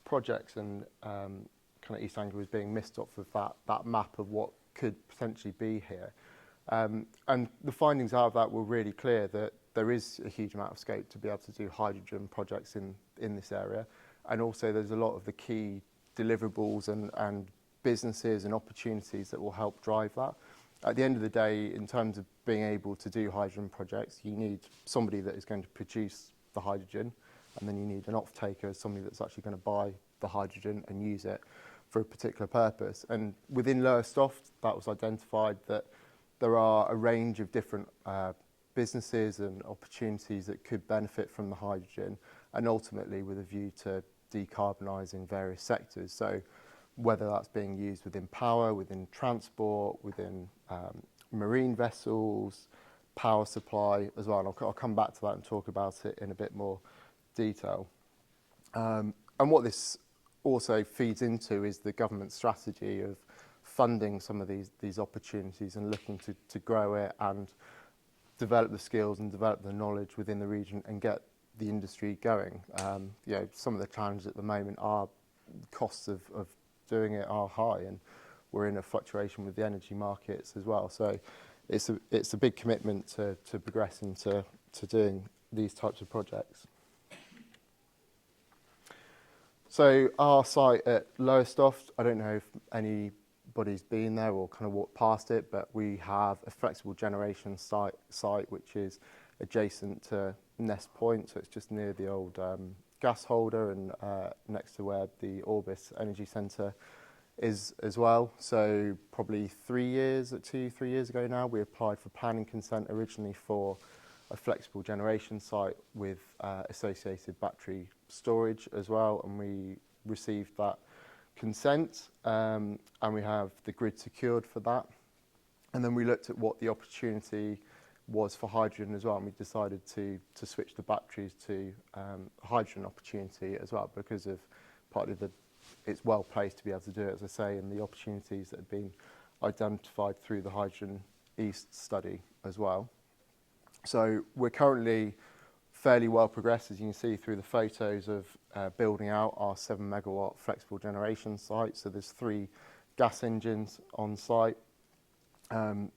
projects, and kind of East Anglia was being missed off of that map of what could potentially be here. And the findings out of that were really clear that there is a huge amount of scope to be able to do hydrogen projects in this area. And also there's a lot of the key deliverables and businesses and opportunities that will help drive that. At the end of the day, in terms of being able to do hydrogen projects, you need somebody that is going to produce the hydrogen, and then you need an off-taker, somebody that's actually going to buy the hydrogen and use it for a particular purpose. And within Lowestoft, that was identified that there are a range of different businesses and opportunities that could benefit from the hydrogen, and ultimately with a view to decarbonising various sectors. So whether that's being used within power, within transport, within marine vessels, power supply as well. And I'll come back to that and talk about it in a bit more detail. And what this also feeds into is the government strategy of funding some of these opportunities and looking to grow it and develop the skills and develop the knowledge within the region and get the industry going. Some of the challenges at the moment are costs of doing it are high, and we're in a fluctuation with the energy markets as well. So it's a big commitment to progress into doing these types of projects. So our site at Lowestoft, I don't know if anybody's been there or kind of walked past it, but we have a flexible generation site which is adjacent to Nest Point, so it's just near the old gas holder and next to where the Orbis Energy Centre is as well. So probably 3 years ago now, we applied for planning consent originally for a flexible generation site with associated battery storage as well, and we received that consent, and we have the grid secured for that. And then we looked at what the opportunity was for hydrogen as well, and we decided to switch the batteries to hydrogen opportunity as well, because of partly it's well placed to be able to do it, as I say, and the opportunities that have been identified through the Hydrogen East study as well. So we're currently fairly well progressed, as you can see through the photos, of building out our 7 megawatt flexible generation site. So there's 3 gas engines on site.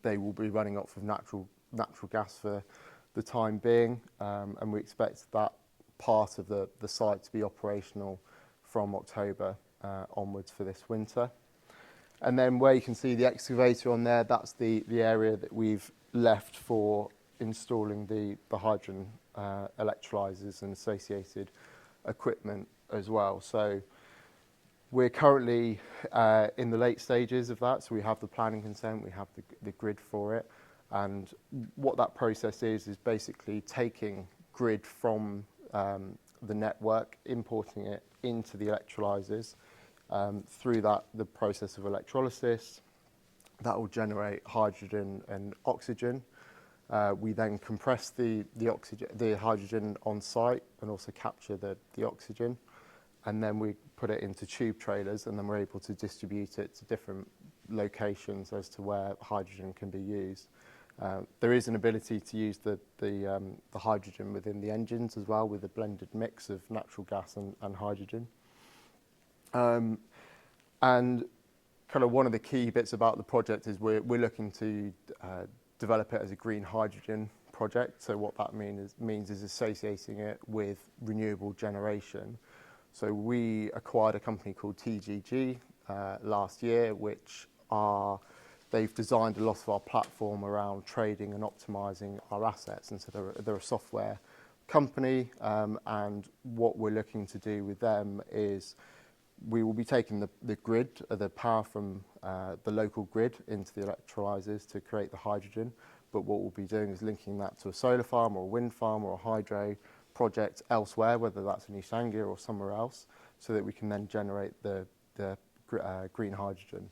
They will be running off of natural gas for the time being, and we expect that part of the site to be operational from October onwards for this winter. And then where you can see the excavator on there, that's the area that we've left for installing the hydrogen electrolyzers and associated equipment as well. So we're currently in the late stages of that. So we have the planning consent, we have the grid for it. And what that process is basically taking grid from the network, importing it into the electrolyzers. Through the process of electrolysis, that will generate hydrogen and oxygen. We then compress the hydrogen on site and also capture the oxygen, and then we put it into tube trailers, and then we're able to distribute it to different locations as to where hydrogen can be used. There is an ability to use the hydrogen within the engines as well, with a blended mix of natural gas and hydrogen. And kind of one of the key bits about the project is we're looking to develop it as a green hydrogen project. So what that means is associating it with renewable generation. So we acquired a company called TGG last year, they've designed a lot of our platform around trading and optimizing our assets. And so they're a software company, and what we're looking to do with them is we will be taking the power from the local grid into the electrolyzers to create the hydrogen. But what we'll be doing is linking that to a solar farm or a wind farm or a hydro project elsewhere, whether that's in East Anglia or somewhere else, so that we can then generate the green hydrogen.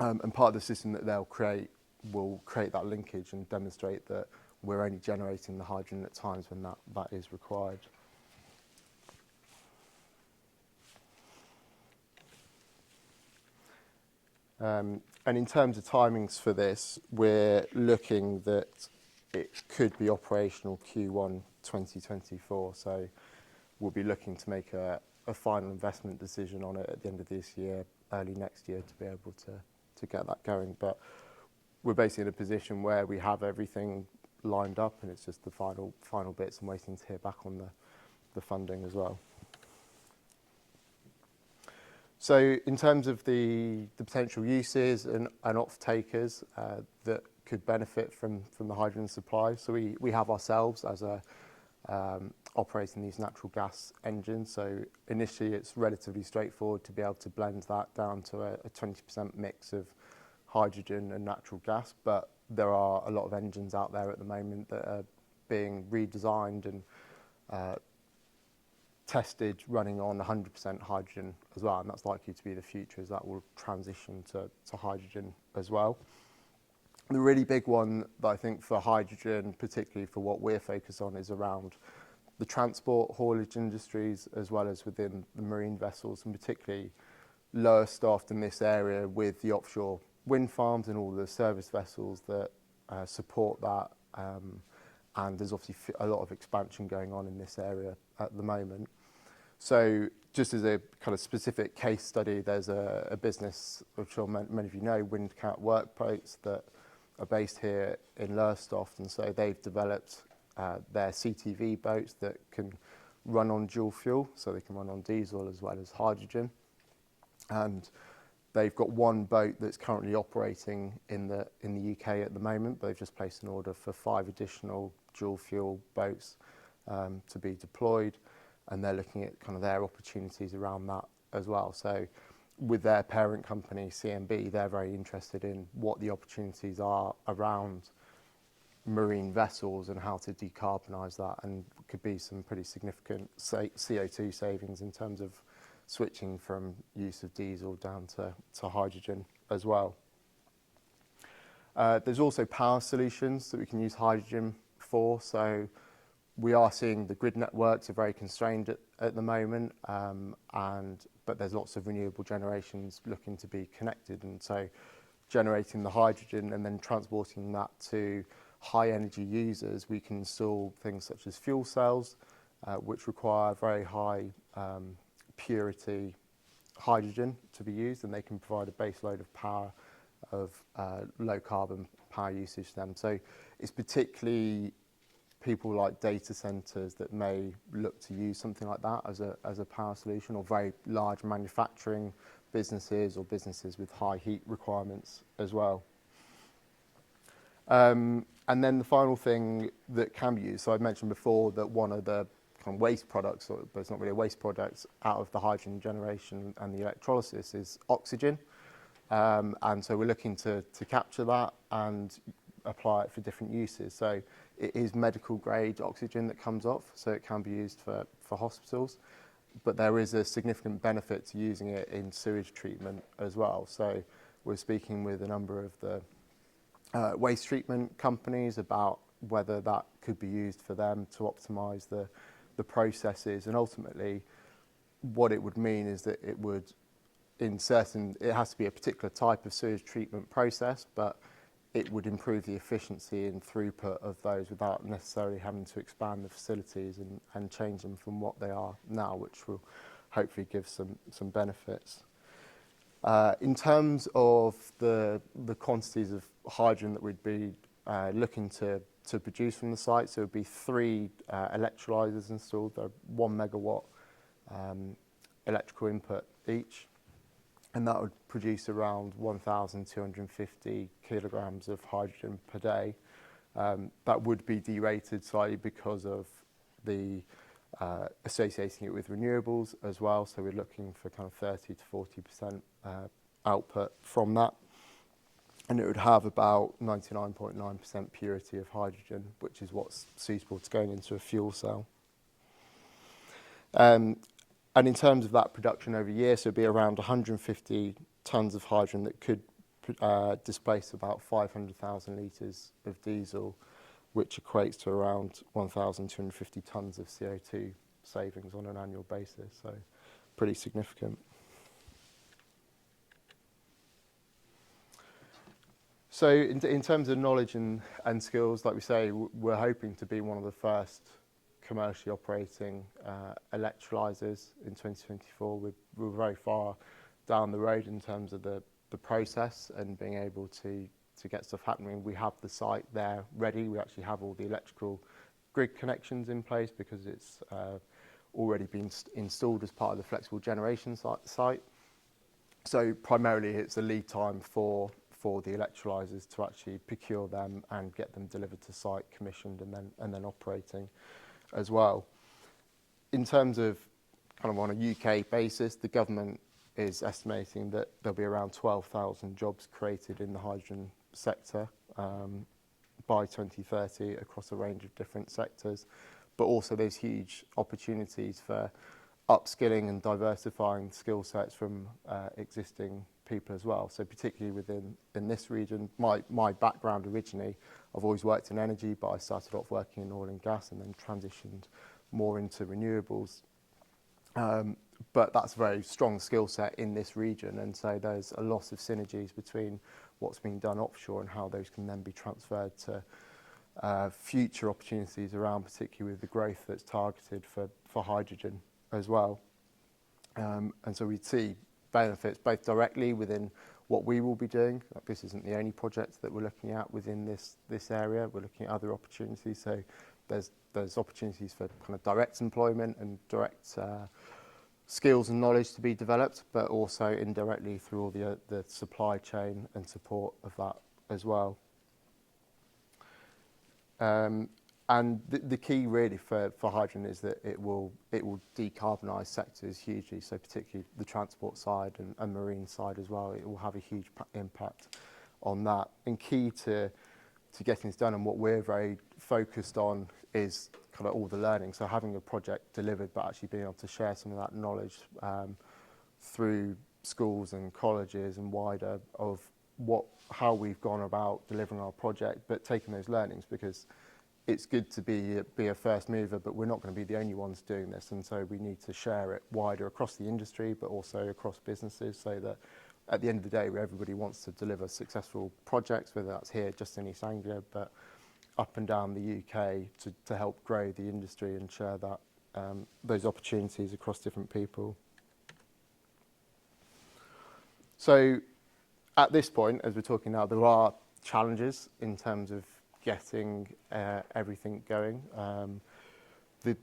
And part of the system that they'll create will create that linkage and demonstrate that we're only generating the hydrogen at times when that is required. And in terms of timings for this, we're looking that it could be operational Q1 2024. So we'll be looking to make a final investment decision on it at the end of this year, early next year, to be able to get that going. But we're basically in a position where we have everything lined up, and it's just the final bits and waiting to hear back on the funding as well. So in terms of the potential uses and off-takers that could benefit from the hydrogen supply, so we have ourselves as operating these natural gas engines. So initially it's relatively straightforward to be able to blend that down to a 20% mix of hydrogen and natural gas, but there are a lot of engines out there at the moment that are being redesigned and tested running on 100% hydrogen as well, and that's likely to be the future, as that will transition to hydrogen as well. The really big one that I think for hydrogen, particularly for what we're focused on, is around the transport haulage industries, as well as within the marine vessels, and particularly Lowestoft in this area with the offshore wind farms and all the service vessels that support that. And there's obviously a lot of expansion going on in this area at the moment. So just as a kind of specific case study, there's a business, I'm sure many of you know, Windcat Workboats, that are based here in Lowestoft, and so they've developed their CTV boats that can run on dual fuel, so they can run on diesel as well as hydrogen. And they've got one boat that's currently operating in the UK at the moment, but they've just placed an order for 5 additional dual fuel boats to be deployed, and they're looking at kind of their opportunities around that as well. So with their parent company, CMB, they're very interested in what the opportunities are around marine vessels and how to decarbonise that, and could be some pretty significant CO2 savings in terms of switching from use of diesel down to hydrogen as well. There's also power solutions that we can use hydrogen for. So we are seeing the grid networks are very constrained at the moment, but there's lots of renewable generations looking to be connected, and so generating the hydrogen and then transporting that to high energy users, we can install things such as fuel cells, which require very high purity hydrogen to be used, and they can provide a base load of power of low carbon power usage to them. So it's particularly people like data centres that may look to use something like that as a power solution, or very large manufacturing businesses or businesses with high heat requirements as well. And then the final thing that can be used, so I mentioned before that one of the kind of waste products, but it's not really a waste product, out of the hydrogen generation and the electrolysis is oxygen. And so we're looking to capture that and apply it for different uses. So it is medical grade oxygen that comes off, so it can be used for hospitals, but there is a significant benefit to using it in sewage treatment as well. So we're speaking with a number of the waste treatment companies about whether that could be used for them to optimise the processes, and ultimately what it would mean is that it would, it has to be a particular type of sewage treatment process, but it would improve the efficiency and throughput of those without necessarily having to expand the facilities and change them from what they are now, which will hopefully give some benefits. In terms of the quantities of hydrogen that we'd be looking to produce from the site, so it would be 3 electrolyzers installed. They're 1 megawatt electrical input each, and that would produce around 1,250 kilograms of hydrogen per day. That would be derated slightly because of the associating it with renewables as well, so we're looking for kind of 30 to 40% output from that, and it would have about 99.9% purity of hydrogen, which is what's suitable to going into a fuel cell. And in terms of that production over a year, so it'd be around 150 tonnes of hydrogen that could displace about 500,000 litres of diesel, which equates to around 1,250 tonnes of CO2 savings on an annual basis, so pretty significant. So in terms of knowledge and skills, like we say, we're hoping to be one of the first commercially operating electrolyzers in 2024. We're very far down the road in terms of the process and being able to get stuff happening. We have the site there ready. We actually have all the electrical grid connections in place because it's already been installed as part of the flexible generation site. So primarily it's a lead time for the electrolyzers to actually procure them and get them delivered to site, commissioned and then operating as well. In terms of kind of on a UK basis, the government is estimating that there'll be around 12,000 jobs created in the hydrogen sector by 2030 across a range of different sectors, but also there's huge opportunities for upskilling and diversifying skill sets from existing people as well. So particularly in this region, my background originally, I've always worked in energy, but I started off working in oil and gas and then transitioned more into renewables. But that's a very strong skill set in this region, and so there's a lot of synergies between what's being done offshore and how those can then be transferred to future opportunities around, particularly with the growth that's targeted for hydrogen as well. And so we'd see benefits both directly within what we will be doing. This isn't the only project that we're looking at within this area. We're looking at other opportunities. So there's opportunities for kind of direct employment and direct skills and knowledge to be developed, but also indirectly through all the supply chain and support of that as well. And the key really for hydrogen is that it will decarbonise sectors hugely, so particularly the transport side and marine side as well. It will have a huge impact on that. And key to getting this done, and what we're very focused on, is kind of all the learning. So having a project delivered, but actually being able to share some of that knowledge through schools and colleges and wider of how we've gone about delivering our project, but taking those learnings, because it's good to be a first mover, but we're not going to be the only ones doing this, and so we need to share it wider across the industry, but also across businesses, so that at the end of the day, where everybody wants to deliver successful projects, whether that's here just in East Anglia, but up and down the UK, to help grow the industry and share that those opportunities across different people. So at this point, as we're talking now, there are challenges in terms of getting everything going,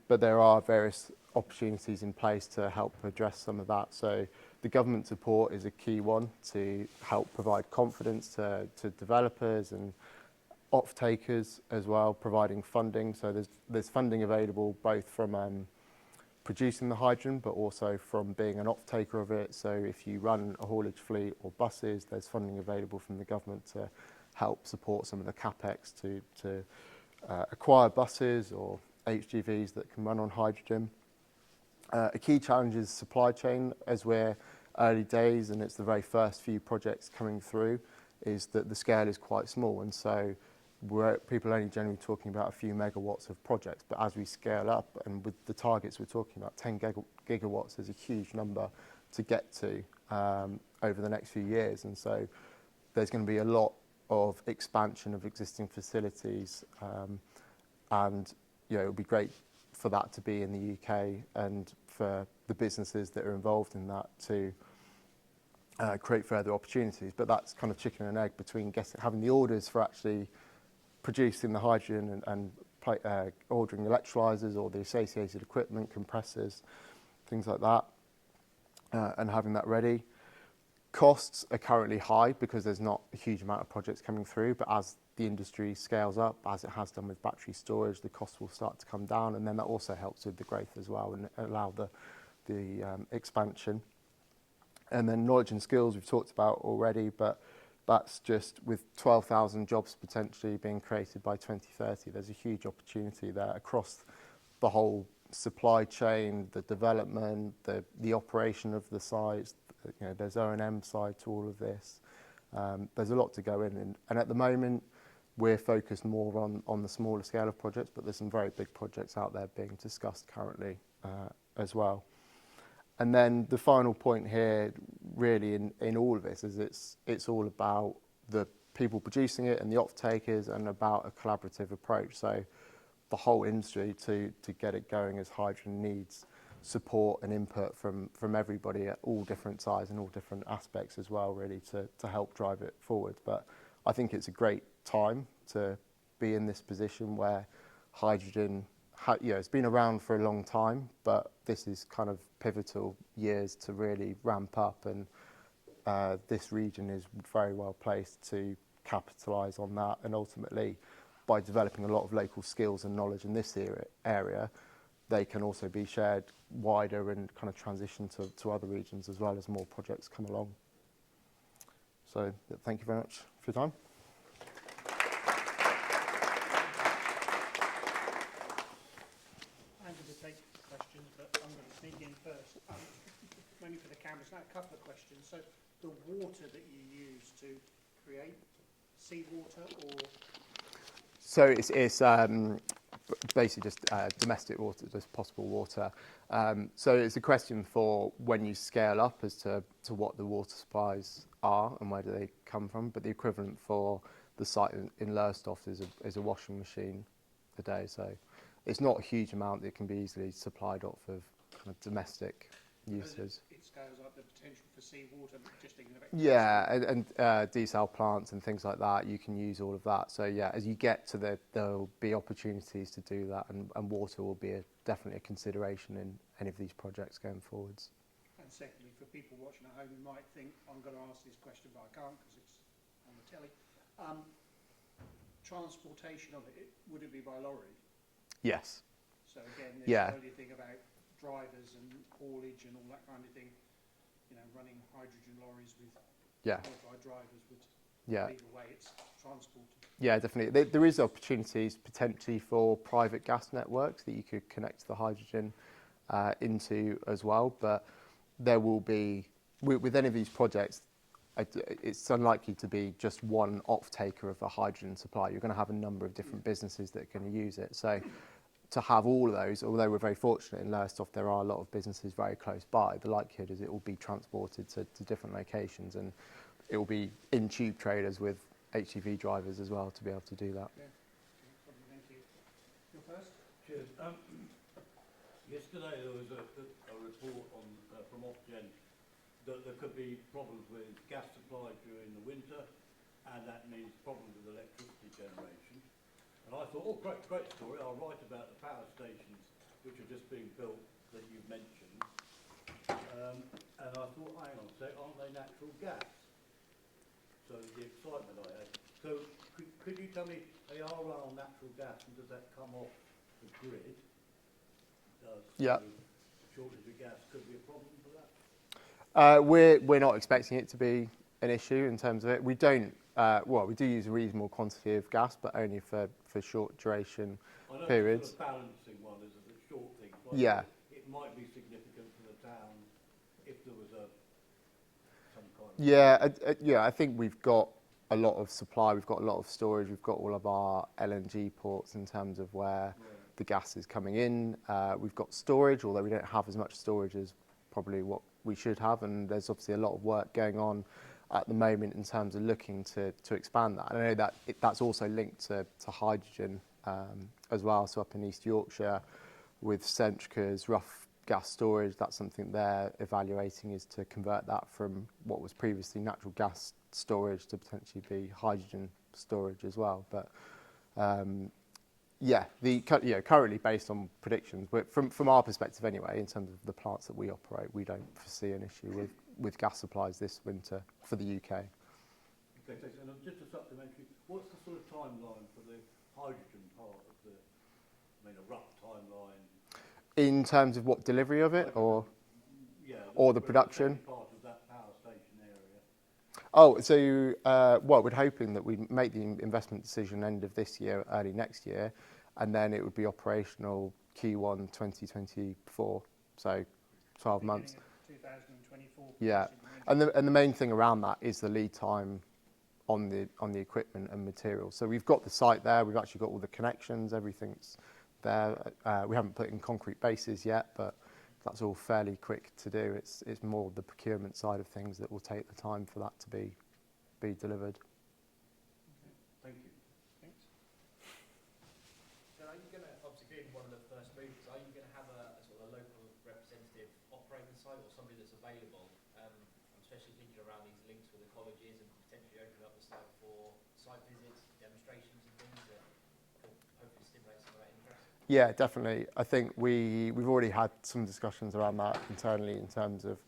but there are various opportunities in place to help address some of that. So the government support is a key one to help provide confidence to developers and off-takers as well, providing funding. So there's funding available both from producing the hydrogen, but also from being an off-taker of it. So if you run a haulage fleet or buses, there's funding available from the government to help support some of the capex to acquire buses or HGVs that can run on hydrogen. A key challenge is supply chain, as we're early days and it's the very first few projects coming through. is that the scale is quite small, and so people are only generally talking about a few megawatts of projects. But as we scale up, and with the targets we're talking about, 10 gigawatts is a huge number to get to over the next few years, and so there's going to be a lot of expansion of existing facilities, and it would be great for that to be in the UK and for the businesses that are involved in that to create further opportunities. But that's kind of chicken and egg between having the orders for actually producing the hydrogen and ordering electrolyzers or the associated equipment, compressors, things like that, and having that ready. Costs are currently high because there's not a huge amount of projects coming through, but as the industry scales up, as it has done with battery storage, the costs will start to come down, and then that also helps with the growth as well and allow the expansion. And then knowledge and skills we've talked about already, but that's just with 12,000 jobs potentially being created by 2030. There's a huge opportunity there across the whole supply chain, the development, the operation of the sites. There's O&M side to all of this. There's a lot to go in, and at the moment we're focused more on the smaller scale of projects, but there's some very big projects out there being discussed currently as well. And then the final point here, really, in all of this, is it's all about the people producing it and the off-takers, and about a collaborative approach. So the whole industry to get it going as hydrogen needs support and input from everybody at all different sizes and all different aspects as well, really, to help drive it forward. But I think it's a great time to be in this position where hydrogen, it's been around for a long time, but this is kind of pivotal years to really ramp up, and this region is very well placed to capitalise on that, and ultimately by developing a lot of local skills and knowledge in this area, they can also be shared wider and kind of transition to other regions as well as more projects come along. So thank you very much for your time. I'm going to take questions, but I'm going to sneak in first. Mainly for the cameras. Now, a couple of questions. So the water that you use to create seawater, or? So it's basically just domestic water, just possible water. So it's a question for when you scale up as to what the water supplies are and where do they come from. But the equivalent for the site in Lowestoft is a washing machine a day. So it's not a huge amount that can be easily supplied off of kind of domestic uses. It scales up the potential for seawater, just thinking about. Yeah, and desal plants and things like that, you can use all of that. So yeah, as you get to there'll be opportunities to do that, and water will be definitely a consideration in any of these projects going forwards. And secondly, for people watching at home who might think, I'm going to ask this question, but I can't because it's on the telly. Transportation of it, would it be by lorry? Yes. So again, there's the only thing about drivers and haulage and all that kind of thing. Running hydrogen lorries with qualified drivers would be the way it's transported. Yeah, definitely. There is opportunities potentially for private gas networks that you could connect the hydrogen into as well, but there will be, with any of these projects, it's unlikely to be just one off-taker of a hydrogen supply. You're going to have a number of different businesses that are going to use it. So to have all of those, although we're very fortunate in Lowestoft, there are a lot of businesses very close by. The likelihood is it will be transported to different locations, and it will be in tube trailers with HGV drivers as well to be able to do that. Yeah. Thank you. You first? Cheers. Yesterday there was a report from Ofgem that there could be problems with gas supply during the winter, and that means problems with electricity generation. And I thought, oh, great story. I'll write about the power stations which are just being built that you've mentioned. And I thought, hang on a sec, aren't they natural gas? So the excitement I had. So could you tell me, they are run on natural gas, and does that come off the grid? Yeah. Shortage of gas could be a problem for that? We're not expecting it to be an issue in terms of it. We don't. We do use a reasonable quantity of gas, but only for short duration periods. It's a balancing one, is it? A short thing. It might be significant for the town if there was some kind of... Yeah, I think we've got a lot of supply, we've got a lot of storage, we've got all of our LNG ports in terms of where the gas is coming in. We've got storage, although we don't have as much storage as probably what we should have, and there's obviously a lot of work going on at the moment in terms of looking to expand that. And I know that that's also linked to hydrogen as well. So up in East Yorkshire with Centrica's rough gas storage, that's something they're evaluating, is to convert that from what was previously natural gas storage to potentially be hydrogen storage as well. But yeah, currently based on predictions, but from our perspective anyway, in terms of the plants that we operate, we don't foresee an issue with gas supplies this winter for the UK. Okay, thanks. And just a supplementary, what's the sort of timeline for the hydrogen part of the, I mean, a rough timeline? In terms of what, delivery of it, or yeah, or the production? Part of that power station area. Oh, so well, we're hoping that we make the investment decision end of this year, early next year, and then it would be operational Q1 2024. So 12 months. 2024. Yeah, and the main thing around that is the lead time on the equipment and materials. So we've got the site there. We've actually got all the connections. Everything's there. We haven't put in concrete bases yet, but that's all fairly quick to do. It's more the procurement side of things that will take the time for that to be delivered. Thank you. Thanks. So are you going to, obviously being one of the first movers, are you going to have a sort of a local representative operating the site, or somebody that's available? I'm especially thinking around these links with the colleges and potentially opening up the site for site visits, demonstrations and things that could hopefully stimulate some of that interest. Yeah, definitely. I think we've already had some discussions around that internally in terms of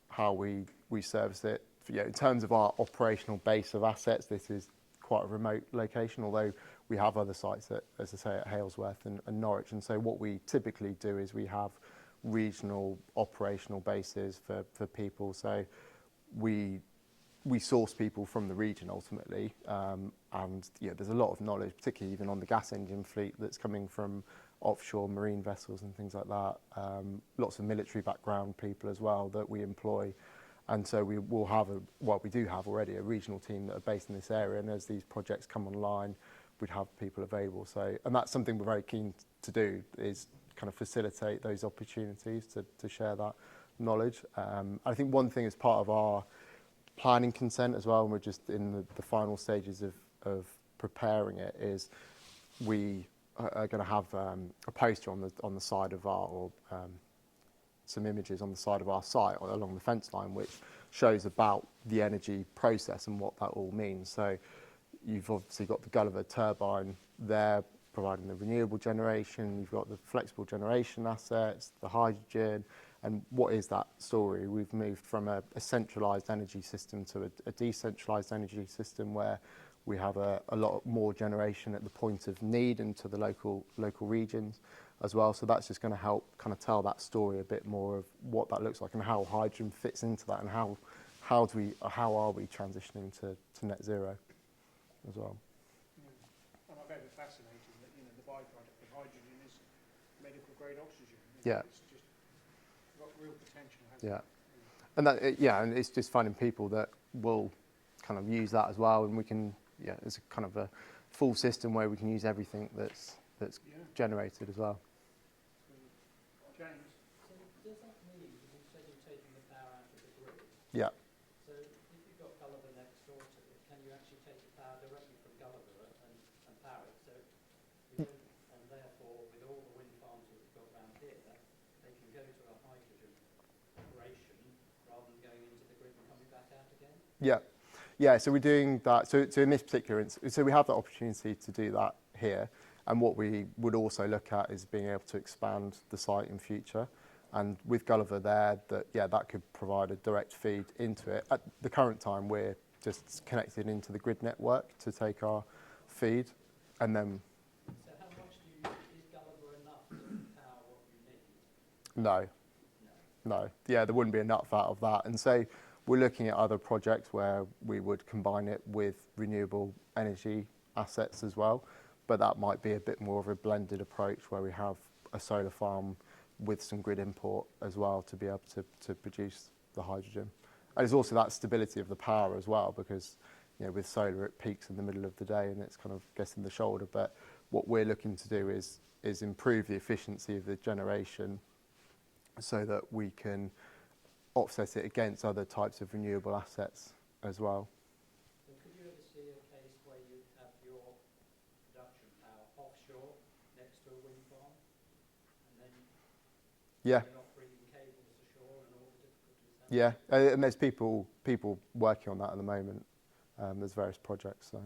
how we service it. In terms of our operational base of assets, this is quite a remote location, although we have other sites, as I say, at Halesworth and Norwich. And so what we typically do is we have regional operational bases for people. So we source people from the region ultimately, and there's a lot of knowledge, particularly even on the gas engine fleet, that's coming from offshore marine vessels and things like that. Lots of military background people as well that we employ, and so we will have we do have already a regional team that are based in this area. And as these projects come online, we'd have people available. So, and that's something we're very keen to do, is kind of facilitate those opportunities to share that knowledge. I think one thing as part of our planning consent as well, and we're just in the final stages of preparing it, is we are going to have a poster on the side of some images on the side of our site along the fence line, which shows about the energy process and what that all means. So you've obviously got the Gulliver turbine there providing the renewable generation, you've got the flexible generation assets, the hydrogen. And what is that story? We've moved from a centralised energy system to a decentralised energy system where we have a lot more generation at the point of need into the local regions as well. So that's just going to help kind of tell that story a bit more of what that looks like and how hydrogen fits into that, and how are we transitioning to net zero as well. Yeah. And I found it fascinating that the byproduct of hydrogen is medical grade oxygen. Yeah. It's just got real potential. Yeah. And it's just finding people that will kind of use that as well, and we can, it's a kind of a full system where we can use everything that's generated as well. James? So does that mean, because you said you're taking the power out of the grid? Yeah. So if you've got Gulliver next door to it, can you actually take the power directly from Gulliver and power it? So you don't, and therefore with all the wind farms that we've got around here, they can go to a hydrogen operation rather than going into the grid and coming back out again? Yeah, so we're doing that. So in this particular instance, so we have the opportunity to do that here. And what we would also look at is being able to expand the site in future. And with Gulliver there, that could provide a direct feed into it. At the current time, we're just connected into the grid network to take our feed. And then... So how much is Gulliver enough to power what you need? No. Yeah, there wouldn't be enough out of that. And so we're looking at other projects where we would combine it with renewable energy assets as well. But that might be a bit more of a blended approach where we have a solar farm with some grid import as well to be able to produce the hydrogen. And there's also that stability of the power as well, because you know, with solar it peaks in the middle of the day and it's kind of getting the shoulder. But what we're looking to do is improve the efficiency of the generation so that we can offset it against other types of renewable assets as well. So could you ever see a case where you have your production power offshore next to a wind farm, and then Yeah. you're not bringing cables ashore and all the difficulties? Yeah, and there's people working on that at the moment. There's various projects. So.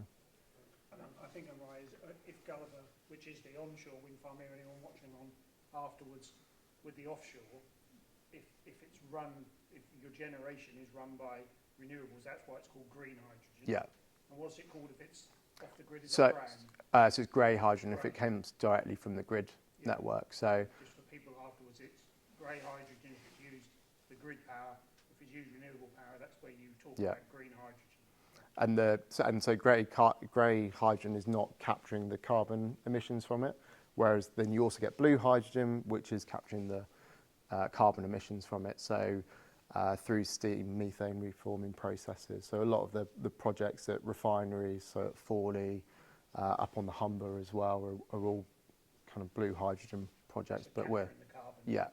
And I think I'm right. If Gulliver, which is the onshore wind farm here, anyone watching on afterwards, with the offshore, if it's run, if your generation is run by renewables, that's why it's called green hydrogen. Yeah. And what's it called if it's off the grid? Is So, it brown? so it's grey hydrogen if it comes directly from the grid network. So. Just for people afterwards, it's grey hydrogen if it's used the grid power. If it's used renewable power, that's where you talk about green hydrogen. And so grey hydrogen is not capturing the carbon emissions from it, whereas then you also get blue hydrogen, which is capturing the carbon emissions from it. So through steam methane reforming processes. So a lot of the projects at refineries, so at Fawley, up on the Humber as well, are all kind of blue hydrogen projects. So but we're the carbon. yeah.